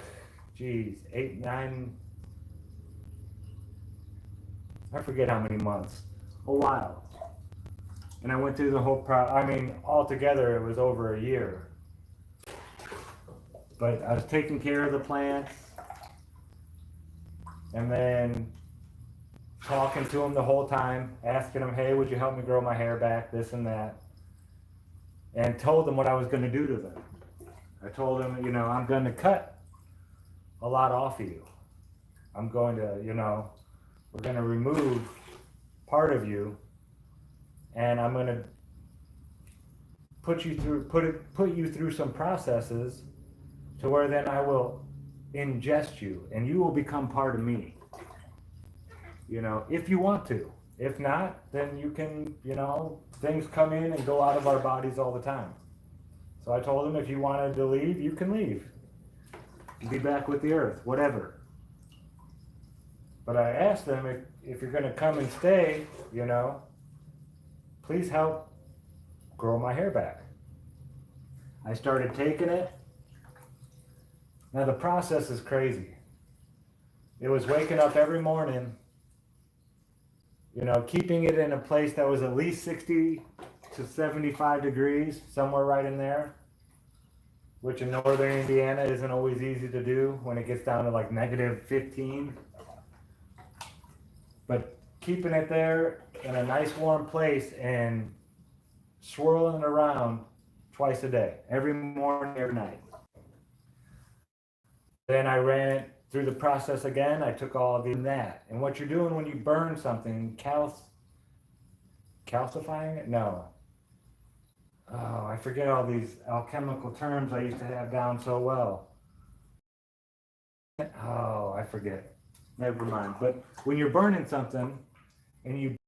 8, 9, I forget how many months, a while. And I went through the whole I mean, altogether it was over a year. But I was taking care of the plants and then talking to them the whole time, asking them, hey, would you help me grow my hair back, this and that. And told them what I was going to do to them. I told them, you know, I'm going to cut a lot off of you. I'm going to, you know, we're going to remove part of you, and I'm going to put you through some processes to where then I will ingest you and you will become part of me. You know, if you want to. If not, then you can, you know, things come in and go out of our bodies all the time. So I told him if you wanted to leave, you can leave. Be back with the earth, whatever. But I asked them if you're going to come and stay, you know, please help grow my hair back. I started taking it. Now the process is crazy. It was waking up every morning, you know, keeping it in a place that was at least 60 to 75 degrees, somewhere right in there, which in northern Indiana isn't always easy to do when it gets down to like -15. But keeping it there in a nice warm place and swirling it around twice a day, every morning, every night. Then I ran it through the process again. I took all of that. And what you're doing when you burn something, calcifying it? No. Oh, I forget all these alchemical terms I used to have down so well. Oh, I forget. Never mind. But when you're burning something and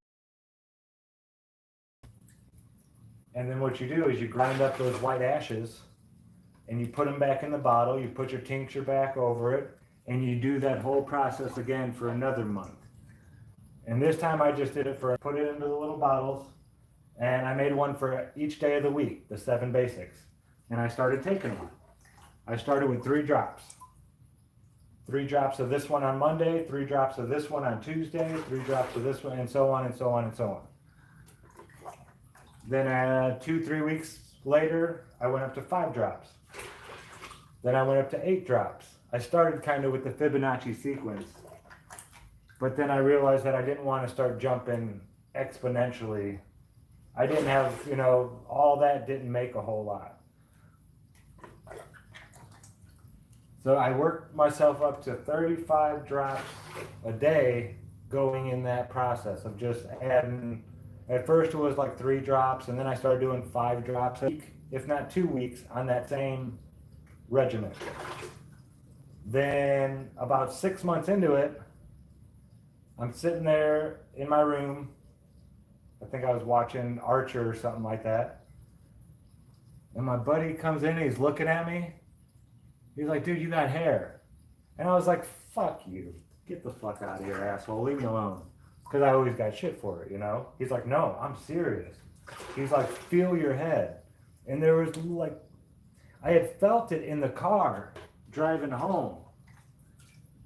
then what you do is you grind up those white ashes and you put them back in the bottle, you put your tincture back over it, and you do that whole process again for another month. And this time I just did it put it into the little bottles, and I made one for each day of the week, the 7 basics. And I started taking them. I started with 3 drops. 3 drops of this one on Monday, 3 drops of this one on Tuesday, 3 drops of this one, and so on and so on and so on. Then 2-3 weeks later, I went up to 5 drops. Then I went up to 8 drops. I started kind of with the Fibonacci sequence, but then I realized that I didn't want to start jumping exponentially. I didn't have, you know, all that didn't make a whole lot. So I worked myself up to 35 drops a day going in that process of just adding. At first it was like 3 drops, and then I started doing 5 drops a week, if not 2 weeks, on that same regimen. Then about 6 months into it, I'm sitting there in my room. I think I was watching Archer or something like that. And my buddy comes in and he's looking at me. He's like, dude, you got hair. And I was like, fuck you. Get the fuck out of here, asshole. Leave me alone. Because I always got shit for it, you know? He's like, no, I'm serious. He's like, feel your head. And there was like, I had felt it in the car driving home.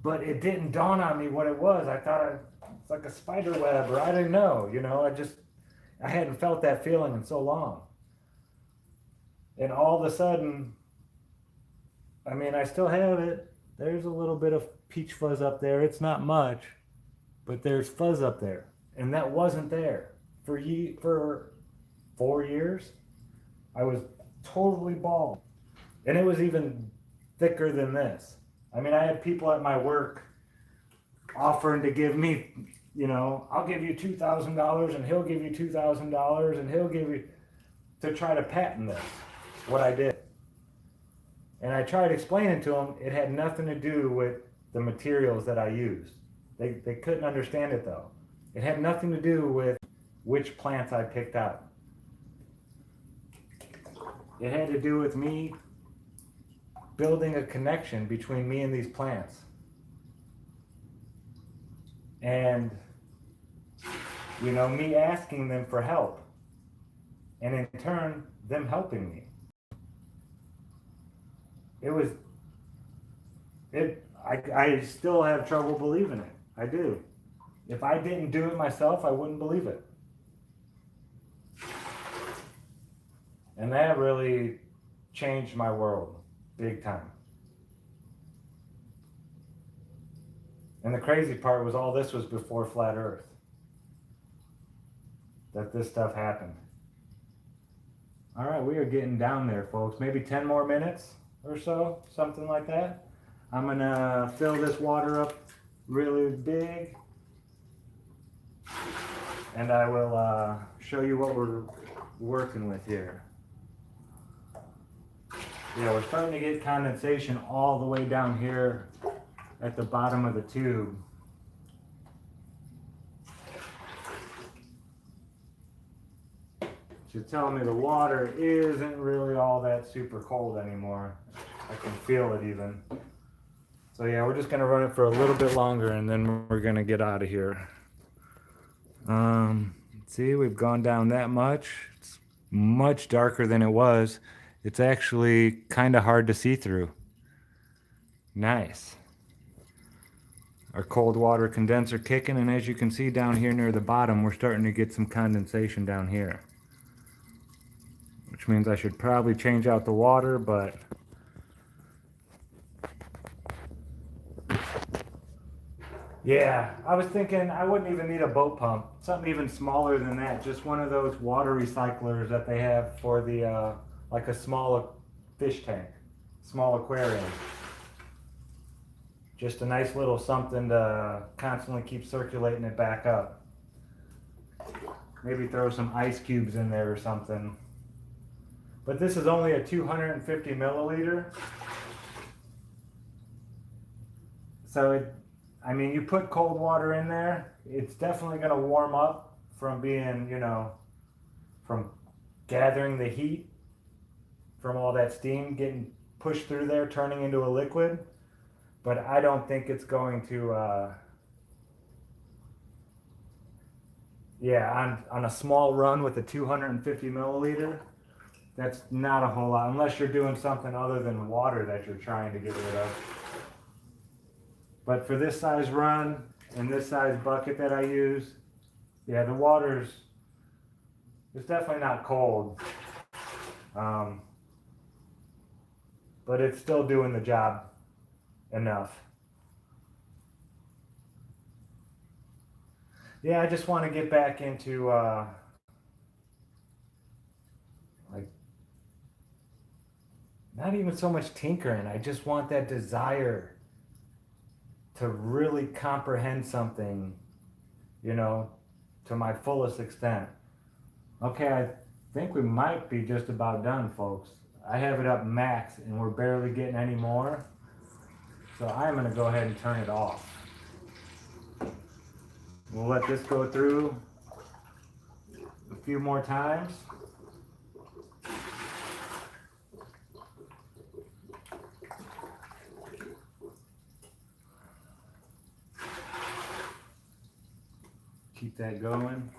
But it didn't dawn on me what it was. I thought it's like a spider web, or I didn't know, you know? I hadn't felt that feeling in so long. And all of a sudden, I mean, I still have it. There's a little bit of peach fuzz up there. It's not much, but there's fuzz up there. And that wasn't there. For 4 years, I was totally bald. And it was even thicker than this. I mean, I had people at my work offering to give me, you know, I'll give you $2,000 and he'll give you $2,000 and he'll give you, to try to patent this, what I did. And I tried explaining to them it had nothing to do with the materials that I used. They couldn't understand it though. It had nothing to do with which plants I picked out. It had to do with me building a connection between me and these plants. And, you know, me asking them for help. And in turn, them helping me. I still have trouble believing it. I do. If I didn't do it myself, I wouldn't believe it. And that really changed my world big time. And the crazy part was all this was before Flat Earth. That this stuff happened. All right, we are getting down there, folks. Maybe 10 more minutes or so, something like that. I'm gonna fill this water up really big, and I will show you what we're working with here. Yeah, we're starting to get condensation all the way down here at the bottom of the tube. She's telling me the water isn't really all that super cold anymore. I can feel it even. So yeah, we're just gonna run it for a little bit longer and then we're gonna get out of here. See, we've gone down that much. It's much darker than it was. It's actually kind of hard to see through. Nice. Our cold water condenser kicking, and as you can see down here near the bottom, we're starting to get some condensation down here. Which means I should probably change out the water, but yeah, I was thinking I wouldn't even need a boat pump. Something even smaller than that. Just one of those water recyclers that they have for the, like a small fish tank, small aquarium. Just a nice little something to constantly keep circulating it back up. Maybe throw some ice cubes in there or something. But this is only a 250 milliliter. So I mean, you put cold water in there, it's definitely going to warm up from being, you know, from gathering the heat from all that steam getting pushed through there, turning into a liquid. But I don't think it's going to, yeah, on a small run with a 250 milliliter, that's not a whole lot, unless you're doing something other than water that you're trying to get rid of. But for this size run and this size bucket that I use, yeah, the water's, it's definitely not cold. But it's still doing the job enough. Yeah, I just want to get back into like not even so much tinkering. I just want that desire to really comprehend something, you know, to my fullest extent. Okay, I think we might be just about done, folks. I have it up max and we're barely getting any more. So I'm gonna go ahead and turn it off. We'll let this go through a few more times. Keep that going.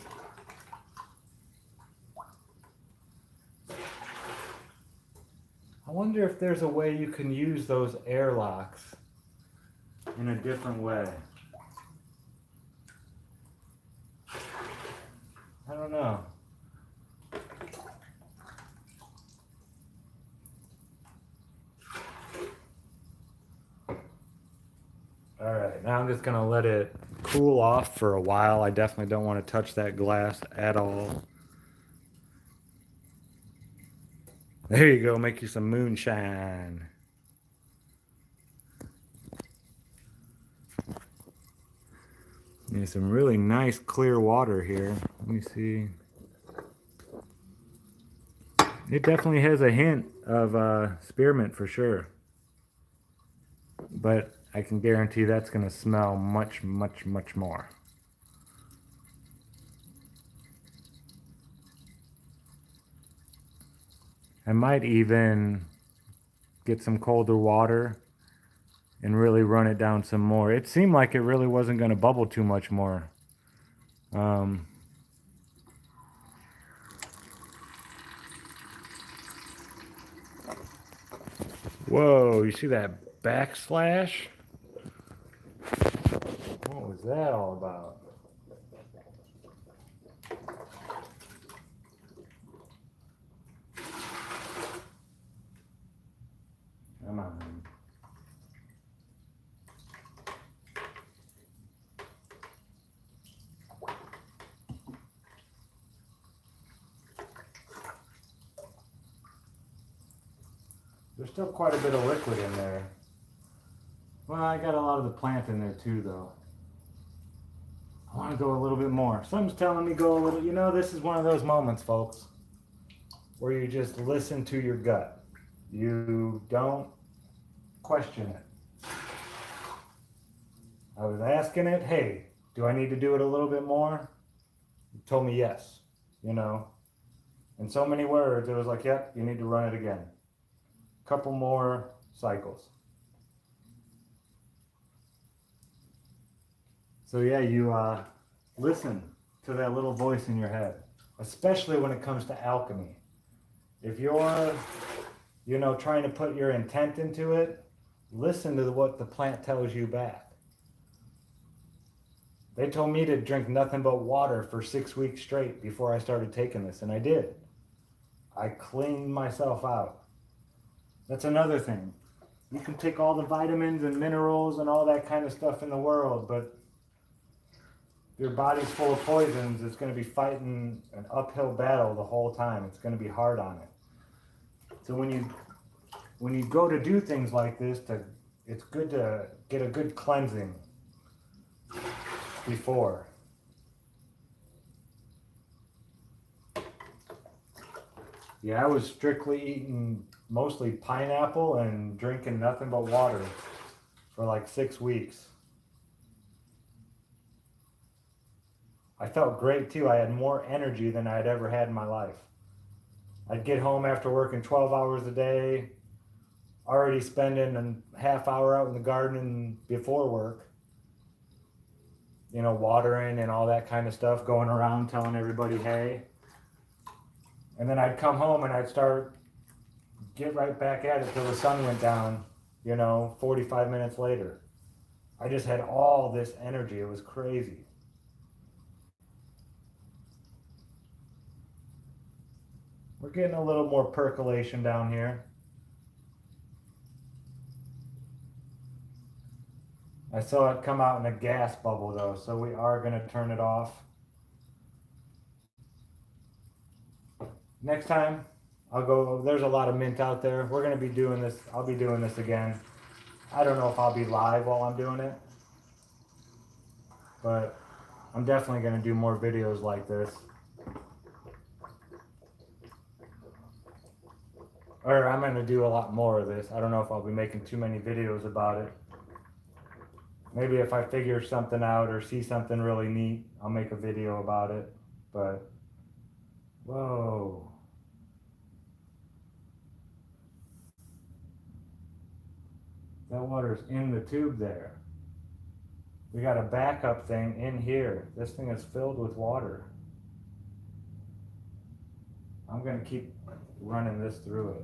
I wonder if there's a way you can use those airlocks in a different way. I don't know. All right, now I'm just gonna let it cool off for a while. I definitely don't want to touch that glass at all. There you go, make you some moonshine. There's some really nice clear water here. Let me see. It definitely has a hint of spearmint for sure. But I can guarantee that's going to smell much, much, much more. I might even get some colder water and really run it down some more. It seemed like it really wasn't going to bubble too much more. Whoa, you see that backslash? What was that all about? Come on. There's still quite a bit of liquid in there. Well, I got a lot of the plant in there too, though. I want to go a little bit more. Something's telling me go a little. You know, this is one of those moments, folks, where you just listen to your gut. You don't question it. I was asking it, hey, do I need to do it a little bit more? It told me yes, you know. In so many words, it was like, yep, you need to run it again. Couple more cycles. So yeah, you listen to that little voice in your head, especially when it comes to alchemy. If you're, you know, trying to put your intent into it, listen to what the plant tells you back. They told me to drink nothing but water for 6 weeks straight before I started taking this, and I did. I cleaned myself out. That's another thing. You can take all the vitamins and minerals and all that kind of stuff in the world, but if your body's full of poisons, it's going to be fighting an uphill battle the whole time. It's going to be hard on it. So when you go to do things like this, it's good to get a good cleansing before. Yeah, I was strictly eating mostly pineapple and drinking nothing but water for like 6 weeks. I felt great too. I had more energy than I had ever had in my life. I'd get home after working 12 hours a day, already spending a half hour out in the garden before work, you know, watering and all that kind of stuff, going around telling everybody, hey. And then I'd come home and I'd get right back at it till the sun went down, you know, 45 minutes later. I just had all this energy. It was crazy. We're getting a little more percolation down here. I saw it come out in a gas bubble though, so we are going to turn it off. Next time, I'll go, there's a lot of mint out there. We're gonna be doing this, I'll be doing this again. I don't know if I'll be live while I'm doing it, but I'm definitely gonna do more videos like this. Or I'm gonna do a lot more of this. I don't know if I'll be making too many videos about it. Maybe if I figure something out or see something really neat, I'll make a video about it. But, whoa. That water's in the tube there. We got a backup thing in here. This thing is filled with water. I'm gonna keep running this through it.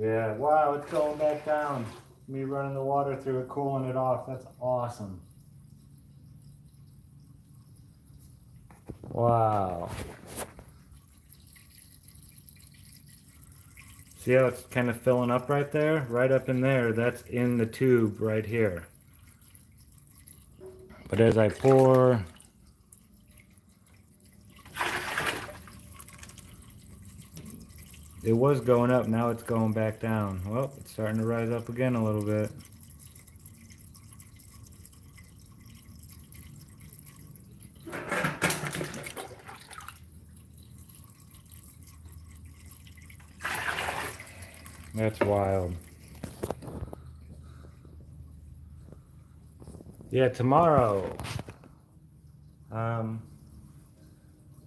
Yeah, wow, it's going back down. Me running the water through it, cooling it off. That's awesome. Wow. See how it's kind of filling up right there? Right up in there, that's in the tube right here. But as I pour, it was going up, now it's going back down. Well, it's starting to rise up again a little bit. That's wild. Yeah, tomorrow.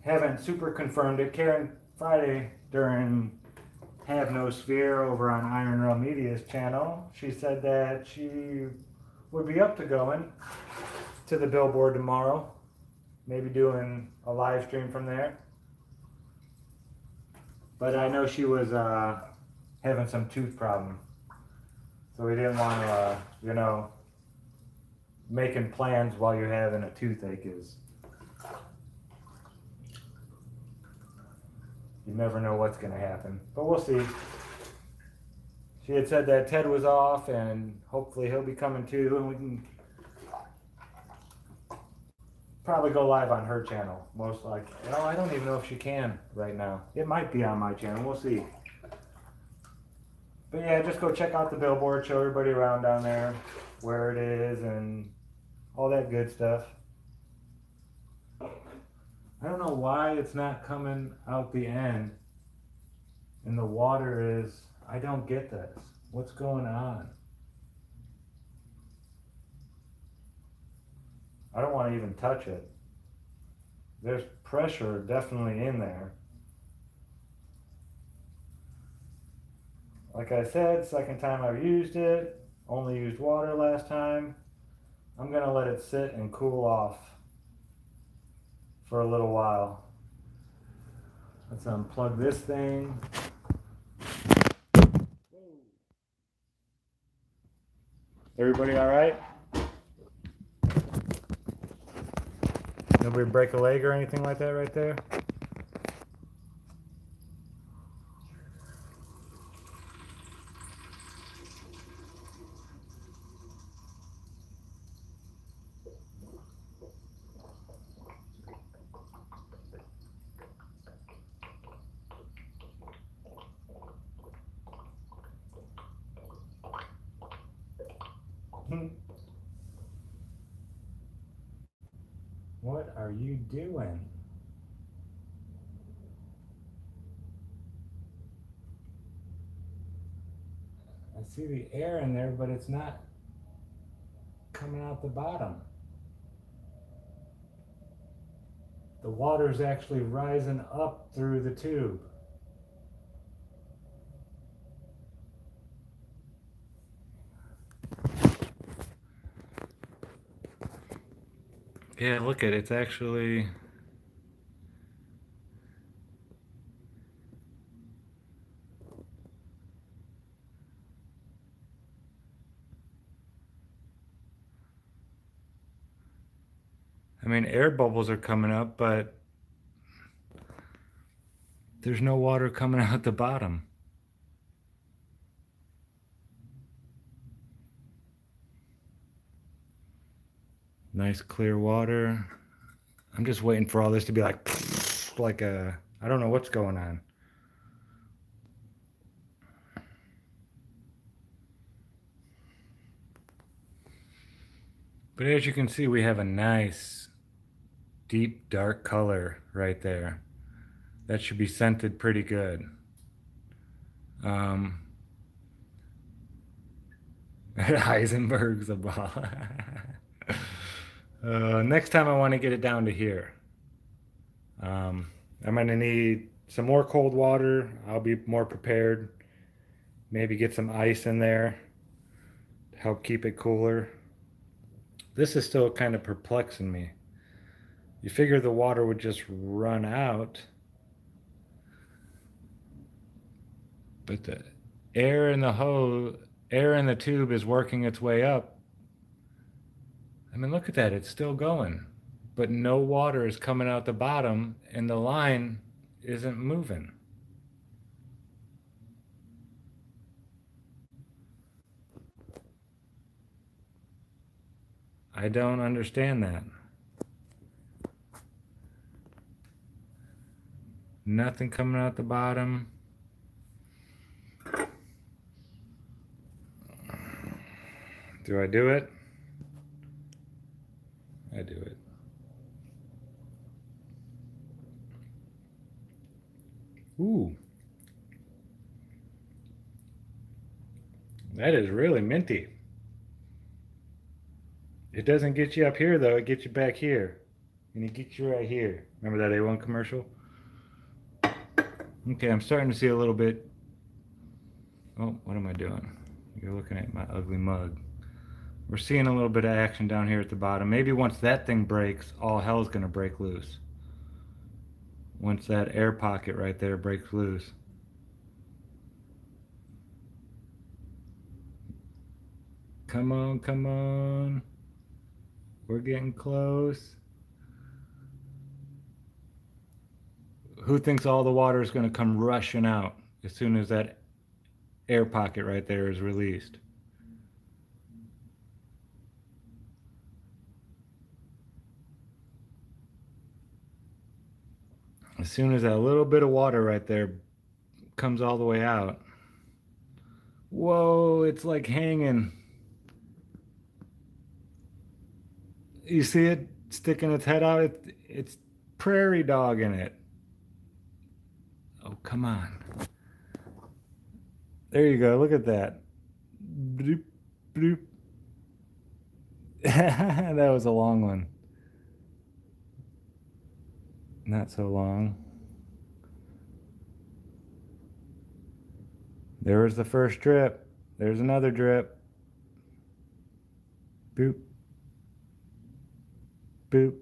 Haven't super confirmed it. Karen Friday during Have No Sphere over on Iron Rail Media's channel, she said that she would be up to going to the billboard tomorrow. Maybe doing a live stream from there. But I know she was having some tooth problem. So we didn't want to, making plans while you're having a toothache is, you never know what's going to happen. But we'll see. She had said that Ted was off and hopefully he'll be coming too, and we can probably go live on her channel, most likely. Well, I don't even know if she can right now. It might be on my channel. We'll see. But yeah, just go check out the billboard, show everybody around down there where it is and all that good stuff. I don't know why it's not coming out the end and the water is, I don't get this. What's going on? I don't want to even touch it. There's pressure definitely in there. Like I said, second time I've used it, only used water last time. I'm gonna let it sit and cool off for a little while. Let's unplug this thing. Everybody all right? Nobody break a leg or anything like that right there? What are you doing? I see the air in there, but it's not coming out the bottom. The water's actually rising up through the tube. Yeah, look at it. It's actually... I mean, air bubbles are coming up, but there's no water coming out the bottom. Nice clear water. I'm just waiting for all this to be like I don't know what's going on. But as you can see, we have a nice deep dark color right there. That should be scented pretty good. Um, Heisenberg's a ball. Next time I want to get it down to here. I'm going to need some more cold water. I'll be more prepared. Maybe get some ice in there to help keep it cooler. This is still kind of perplexing me. You figure the water would just run out, but the air in the hose, air in the tube is working its way up. I mean, look at that, it's still going, but no water is coming out the bottom and the line isn't moving. I don't understand that. Nothing coming out the bottom. Do I do it? I do it. Ooh. That is really minty. It doesn't get you up here though, it gets you back here. And it gets you right here. Remember that A1 commercial? Okay, I'm starting to see a little bit. Oh, what am I doing? You're looking at my ugly mug. We're seeing a little bit of action down here at the bottom. Maybe once that thing breaks, all hell's gonna break loose. Once that air pocket right there breaks loose. Come on, come on. We're getting close. Who thinks all the water is gonna come rushing out as soon as that air pocket right there is released? As soon as that little bit of water right there comes all the way out. Whoa, it's like hanging. You see it sticking its head out? It's prairie dog in it. Oh, come on. There you go. Look at that. Bloop, bloop. That was a long one. Not so long. There was the first drip. There's another drip. Boop. Boop.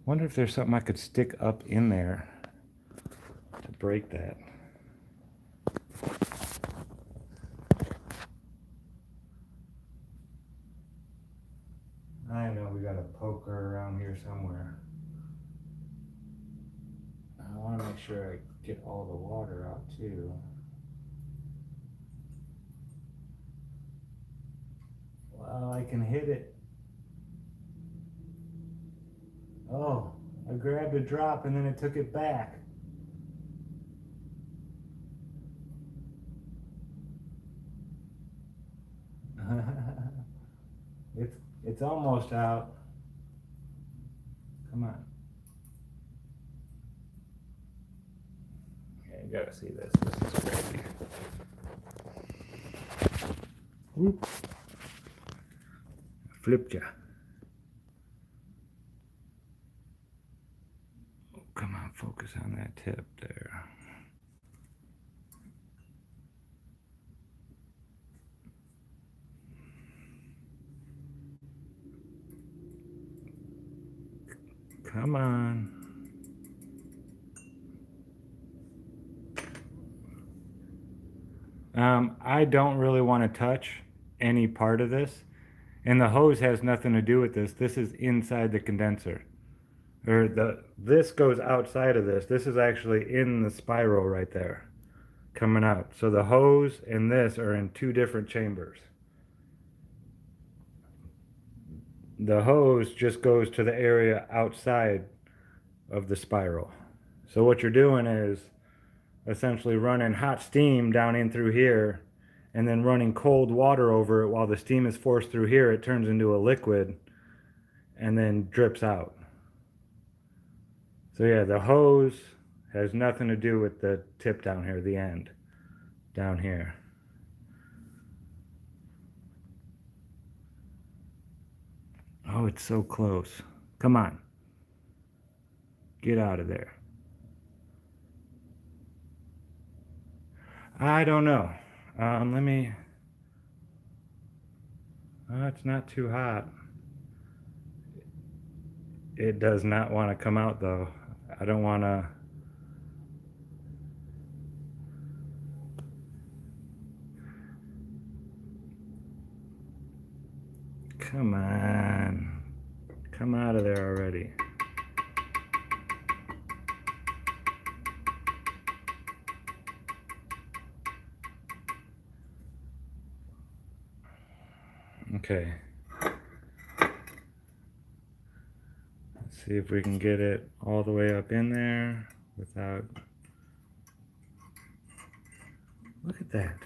Wonder if there's something I could stick up in there to break that. I know we got a poker around here somewhere. I want to make sure I get all the water out too. Well, I can hit it. Oh, I grabbed a drop and then it took it back. It's almost out. Come on. Yeah, you gotta see this. This is crazy. Whoop. Flipped ya. Oh, come on, focus on that tip there. Come on. I don't really want to touch any part of this. And the hose has nothing to do with this. This is inside the condenser. Or this goes outside of this. This is actually in the spiral right there, coming out. So the hose and this are in two different chambers. The hose just goes to the area outside of the spiral. So what you're doing is essentially running hot steam down in through here and then running cold water over it. While the steam is forced through here, it turns into a liquid and then drips out. So yeah, the hose has nothing to do with the tip down here, the end down here. Oh, it's so close. Come on. Get out of there. I don't know. Let me... Oh, it's not too hot. It does not want to come out though. I don't want to... Come on. Come out of there already. Okay. Let's see if we can get it all the way up in there without... Look at that.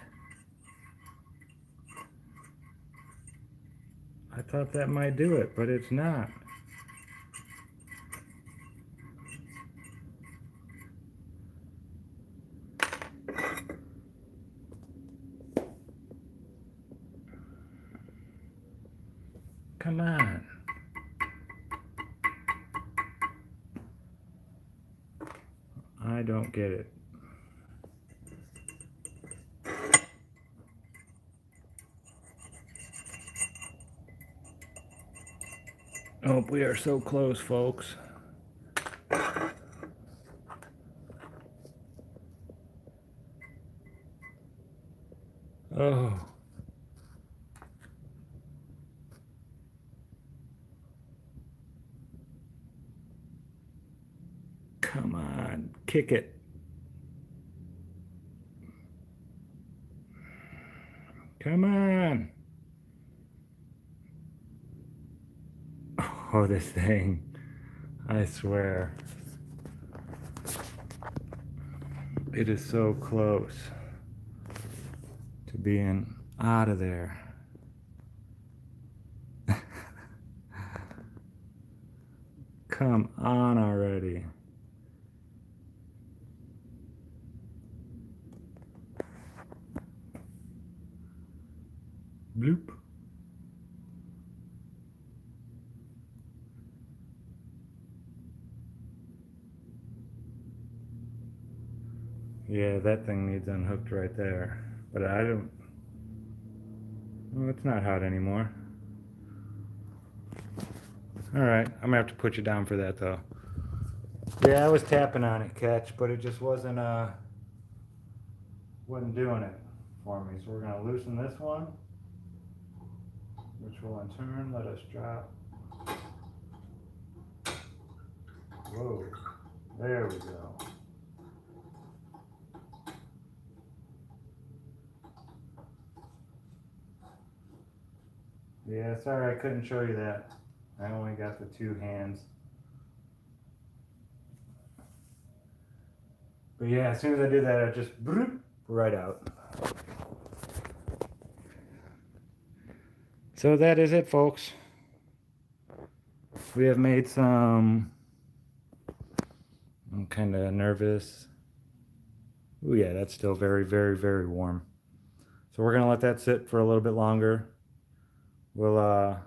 I thought that might do it, but it's not. Come on. I don't get it. Oh, we are so close, folks. Oh. Come on, kick it. Come on. Oh, this thing. I swear. It is so close to being out of there. Come on already. Bloop. Yeah, that thing needs unhooked right there. But I don't... Well, it's not hot anymore. Alright, I'm gonna have to put you down for that though. Yeah, I was tapping on it, Catch, but it just wasn't doing it for me. So we're gonna loosen this one, which will in turn let us drop. Whoa, there we go. Yeah, sorry I couldn't show you that. I only got the two hands. But yeah, as soon as I did that, I just bloop, right out. So that is it, folks. We have made some... I'm kind of nervous. Oh yeah, that's still very, very, very warm. So we're gonna let that sit for a little bit longer. We'll, well,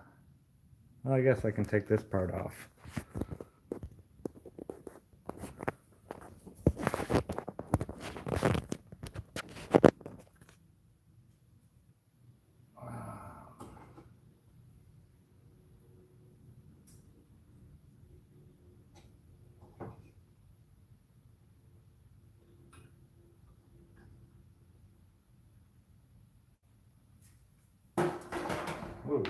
I guess I can take this part off. Whoa.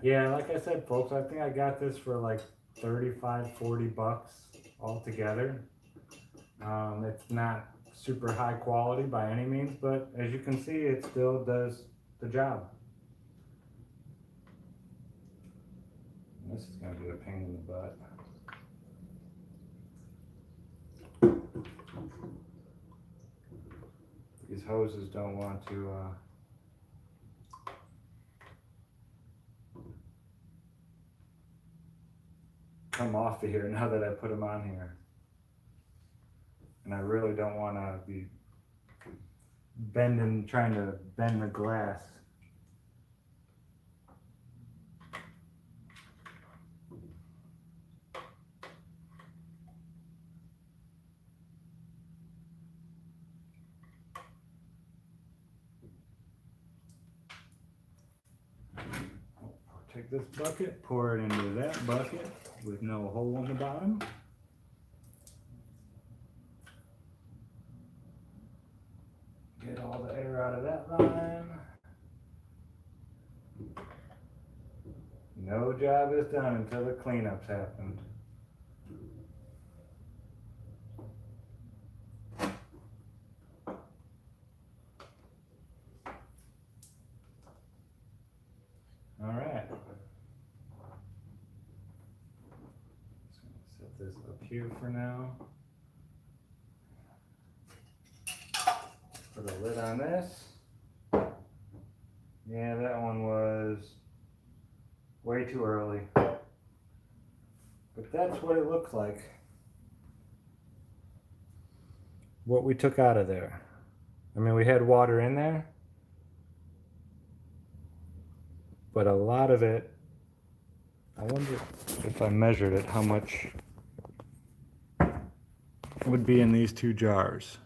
Yeah, like I said, folks, I think I got this for like 35, 40 bucks altogether. It's not super high quality by any means, but as you can see, it still does the job. This is going to be a pain in the butt. These hoses don't want to come off of here now that I put them on here. And I really don't want to be trying to bend the glass. Take this bucket, pour it into that bucket with no hole in the bottom. Get all the air out of that line. No job is done until the cleanup's happened. All right. Just gonna set this up here for now. Put a lid on this. Yeah, that one was way too early. But that's what it looks like. What we took out of there. I mean, we had water in there, but a lot of it, I wonder if I measured it, how much would be in these two jars.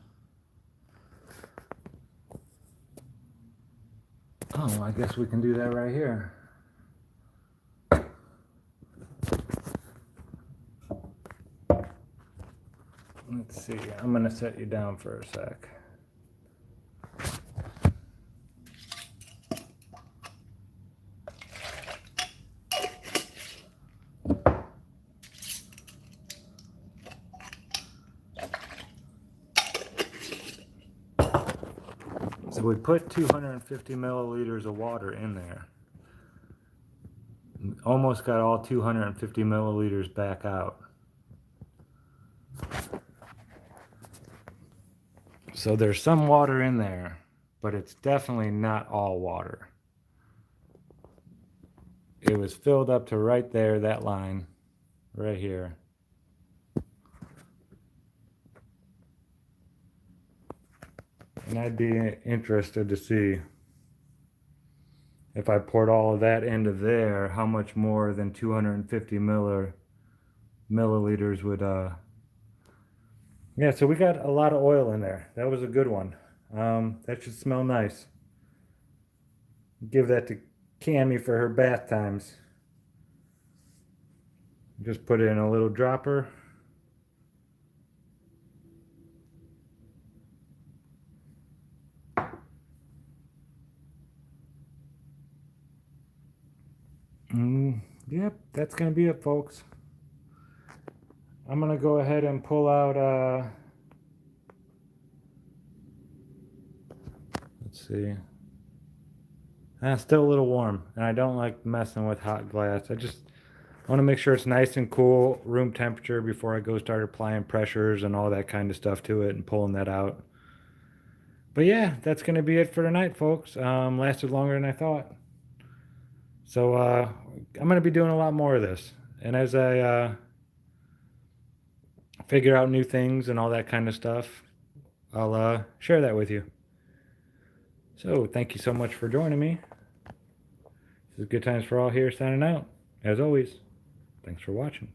Oh, I guess we can do that right here. Let's see, I'm gonna set you down for a sec. So we put 250 milliliters of water in there. Almost got all 250 milliliters back out. So there's some water in there, but it's definitely not all water. It was filled up to right there, that line, right here. And I'd be interested to see if I poured all of that into there, how much more than 250 milliliters would, yeah, so we got a lot of oil in there. That was a good one. That should smell nice. Give that to Cammie for her bath times. Just put it in a little dropper. Yep, that's gonna be it, folks. I'm gonna go ahead and pull out, let's see. It's still a little warm, and I don't like messing with hot glass. I want to make sure it's nice and cool, room temperature, before I go start applying pressures and all that kind of stuff to it and pulling that out. But yeah, that's gonna be it for tonight, folks. Lasted longer than I thought. So I'm gonna be doing a lot more of this, and as I figure out new things and all that kind of stuff, I'll share that with you. So thank you so much for joining me. This is Good Times for All here, signing out. As always, thanks for watching.